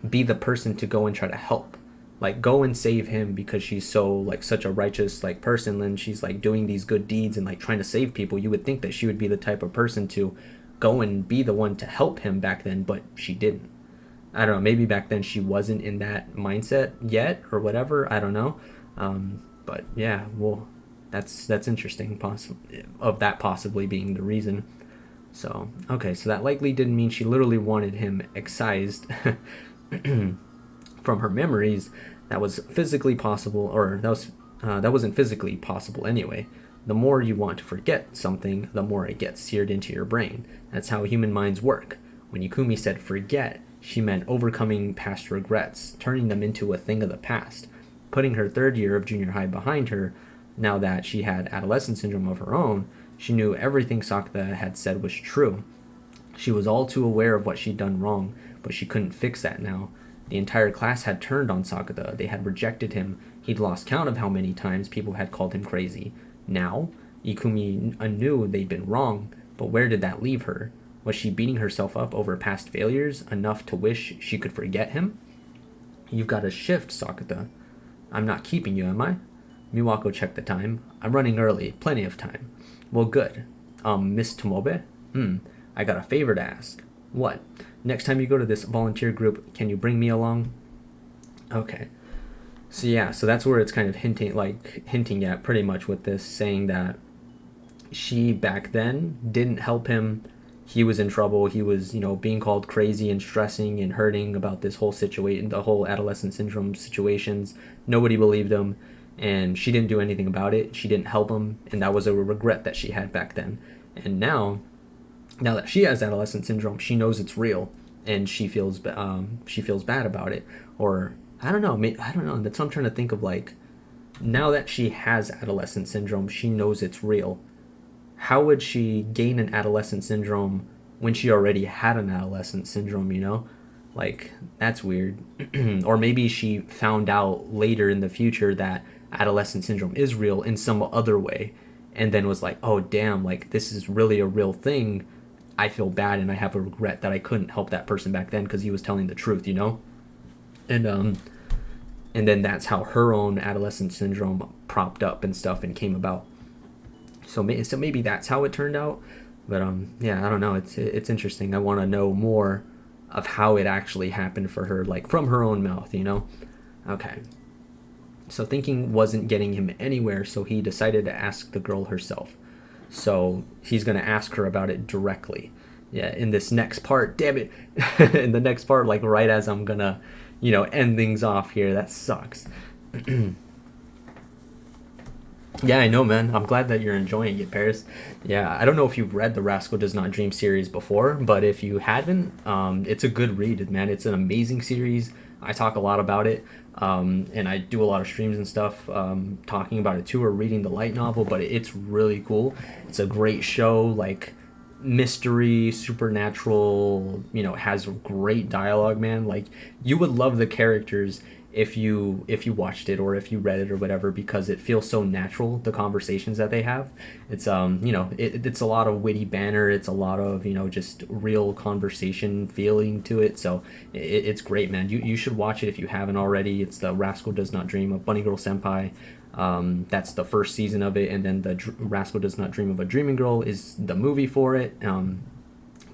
be the person to go and try to help, like go and save him because she's so like such a righteous like person, and she's like doing these good deeds and like trying to save people. You would think that she would be the type of person to go and be the one to help him back then, but she didn't. I don't know, maybe back then she wasn't in that mindset yet or whatever, I don't know. But yeah, well, that's interesting, of that possibly being the reason. So okay, so that likely didn't mean she literally wanted him excised from her memories. That was physically possible, or that wasn't physically possible anyway. The more you want to forget something, the more it gets seared into your brain. That's how human minds work. When Yukumi said forget, she meant overcoming past regrets, turning them into a thing of the past, putting her third year of junior high behind her. Now that she had adolescent syndrome of her own, she knew everything Sakata had said was true. She was all too aware of what she'd done wrong, but she couldn't fix that now. The entire class had turned on Sakata. They had rejected him. He'd lost count of how many times people had called him crazy. Now, Ikumi knew they'd been wrong, but where did that leave her? Was she beating herself up over past failures enough to wish she could forget him? You've got to shift, Sakata. I'm not keeping you, am I? Miwako checked the time. I'm running early. Plenty of time. Well, good. Miss Tomobe? I got a favor to ask. What? Next time you go to this volunteer group, can you bring me along? Okay. So yeah, so that's where it's kind of hinting at pretty much with this, saying that she back then didn't help him. He was in trouble. He was, being called crazy and stressing and hurting about this whole situation, the whole adolescent syndrome situations. Nobody believed him, and she didn't do anything about it. She didn't help him, and that was a regret that she had back then. And now that she has adolescent syndrome, she knows it's real, and she feels bad about it. Or I don't know. I don't know. That's what I'm trying to think of. Like, now that she has adolescent syndrome, she knows it's real. How would she gain an adolescent syndrome when she already had an adolescent syndrome? Like, that's weird. Or maybe she found out later in the future that adolescent syndrome is real in some other way, and then was like, oh damn, like this is really a real thing. I feel bad and I have a regret that I couldn't help that person back then because he was telling the truth, and then that's how her own adolescent syndrome propped up and stuff and came about. So maybe that's how it turned out. But yeah, I don't know. It's interesting. I want to know more of how it actually happened for her, like from her own mouth, Okay. So thinking wasn't getting him anywhere, so he decided to ask the girl herself. So he's going to ask her about it directly. Yeah, in this next part, damn it. In the next part, like right as I'm going to, end things off here. That sucks. Yeah, I know, man. I'm glad that you're enjoying it, Paris. Yeah, I don't know if you've read the Rascal Does Not Dream series before, but if you haven't, it's a good read, man. It's an amazing series. I talk a lot about it, and I do a lot of streams and stuff talking about it too, or reading the light novel, but it's really cool. It's a great show, like mystery, supernatural, has great dialogue, man. Like, you would love the characters if you watched it or if you read it or whatever, because it feels so natural, the conversations that they have. It's it's a lot of witty banter, it's a lot of just real conversation feeling to it. So it's great, man. You should watch it if you haven't already. It's the Rascal Does Not Dream of Bunny Girl Senpai. That's the first season of it, and then the Rascal Does Not Dream of a Dreaming Girl is the movie for it.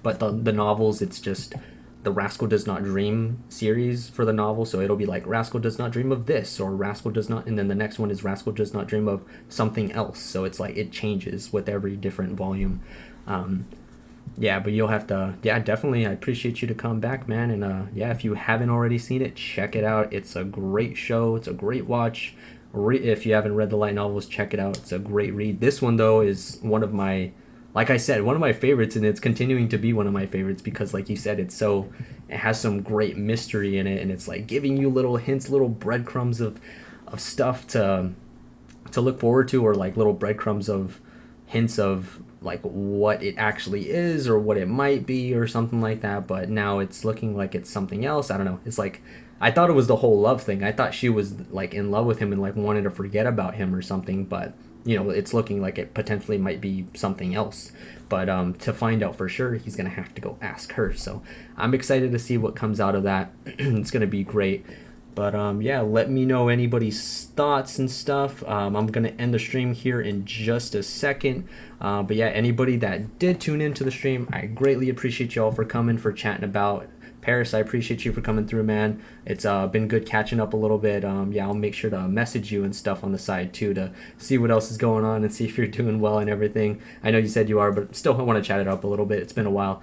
But the novels, it's just the Rascal Does Not Dream series for the novel. So it'll be like Rascal Does Not Dream of this, or Rascal Does Not, and then the next one is Rascal Does Not Dream of something else. So it's like it changes with every different volume. Yeah, but you'll have to, yeah, definitely. I appreciate you to come back, man. And yeah, if you haven't already seen it, check it out. It's a great show. It's a great watch. If you haven't read the light novels, check it out. It's a great read. This one though is one of my, like I said, one of my favorites, and it's continuing to be one of my favorites because, like you said, it has some great mystery in it, and it's like giving you little hints, little breadcrumbs of stuff to look forward to, or like little breadcrumbs of hints of like what it actually is or what it might be or something like that. But now it's looking like it's something else. I don't know. It's like I thought it was the whole love thing. I thought she was like in love with him and like wanted to forget about him or something, but it's looking like it potentially might be something else. But to find out for sure, he's gonna have to go ask her. So I'm excited to see what comes out of that. It's gonna be great. But yeah, let me know anybody's thoughts and stuff. I'm gonna end the stream here in just a second. But yeah, anybody that did tune into the stream, I greatly appreciate y'all for coming, for chatting about Paris. I appreciate you for coming through, man. It's been good catching up a little bit. Yeah, I'll make sure to message you and stuff on the side too to see what else is going on and see if you're doing well and everything. I know you said you are, but still I want to chat it up a little bit. It's been a while.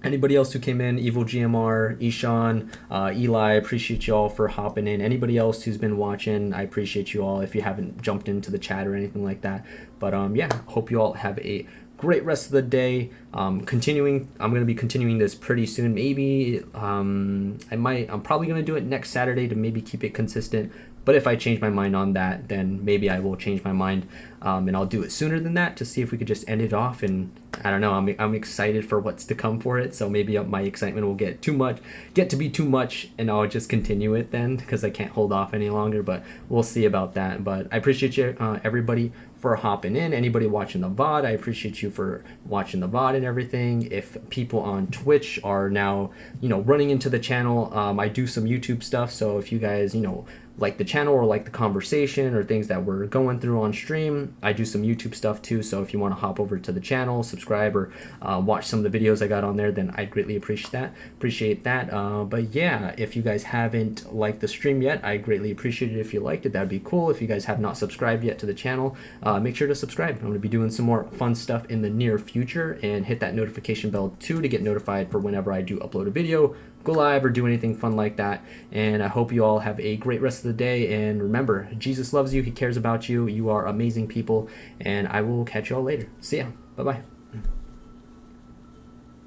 Anybody else who came in, Evil GMR, Ishan, Eli, I appreciate you all for hopping in. Anybody else who's been watching, I appreciate you all if you haven't jumped into the chat or anything like that. But yeah, hope you all have a great rest of the day. I'm going to be continuing this pretty soon. Maybe I'm probably going to do it next Saturday to maybe keep it consistent. But if I change my mind on that, then maybe I will change my mind, and I'll do it sooner than that to see if we could just end it off. And I don't know, I'm excited for what's to come for it. So maybe my excitement will get to be too much, and I'll just continue it then because I can't hold off any longer. But we'll see about that. But I appreciate you, everybody, for hopping in. Anybody watching the VOD, I appreciate you for watching the VOD and everything. If people on Twitch are now, running into the channel, I do some YouTube stuff. So if you guys, like the channel or like the conversation or things that we're going through on stream, I do some YouTube stuff too. So if you want to hop over to the channel, subscribe, or watch some of the videos I got on there, then I'd greatly appreciate that. But yeah, if you guys haven't liked the stream yet, I greatly appreciate it if you liked it. That'd be cool. If you guys have not subscribed yet to the channel, make sure to subscribe. I'm going to be doing some more fun stuff in the near future, and hit that notification bell too to get notified for whenever I do upload a video, go live, or do anything fun like that. And I hope you all have a great rest of the day. And remember, Jesus loves you. He cares about you. You are amazing people. And I will catch you all later. See ya. Bye-bye.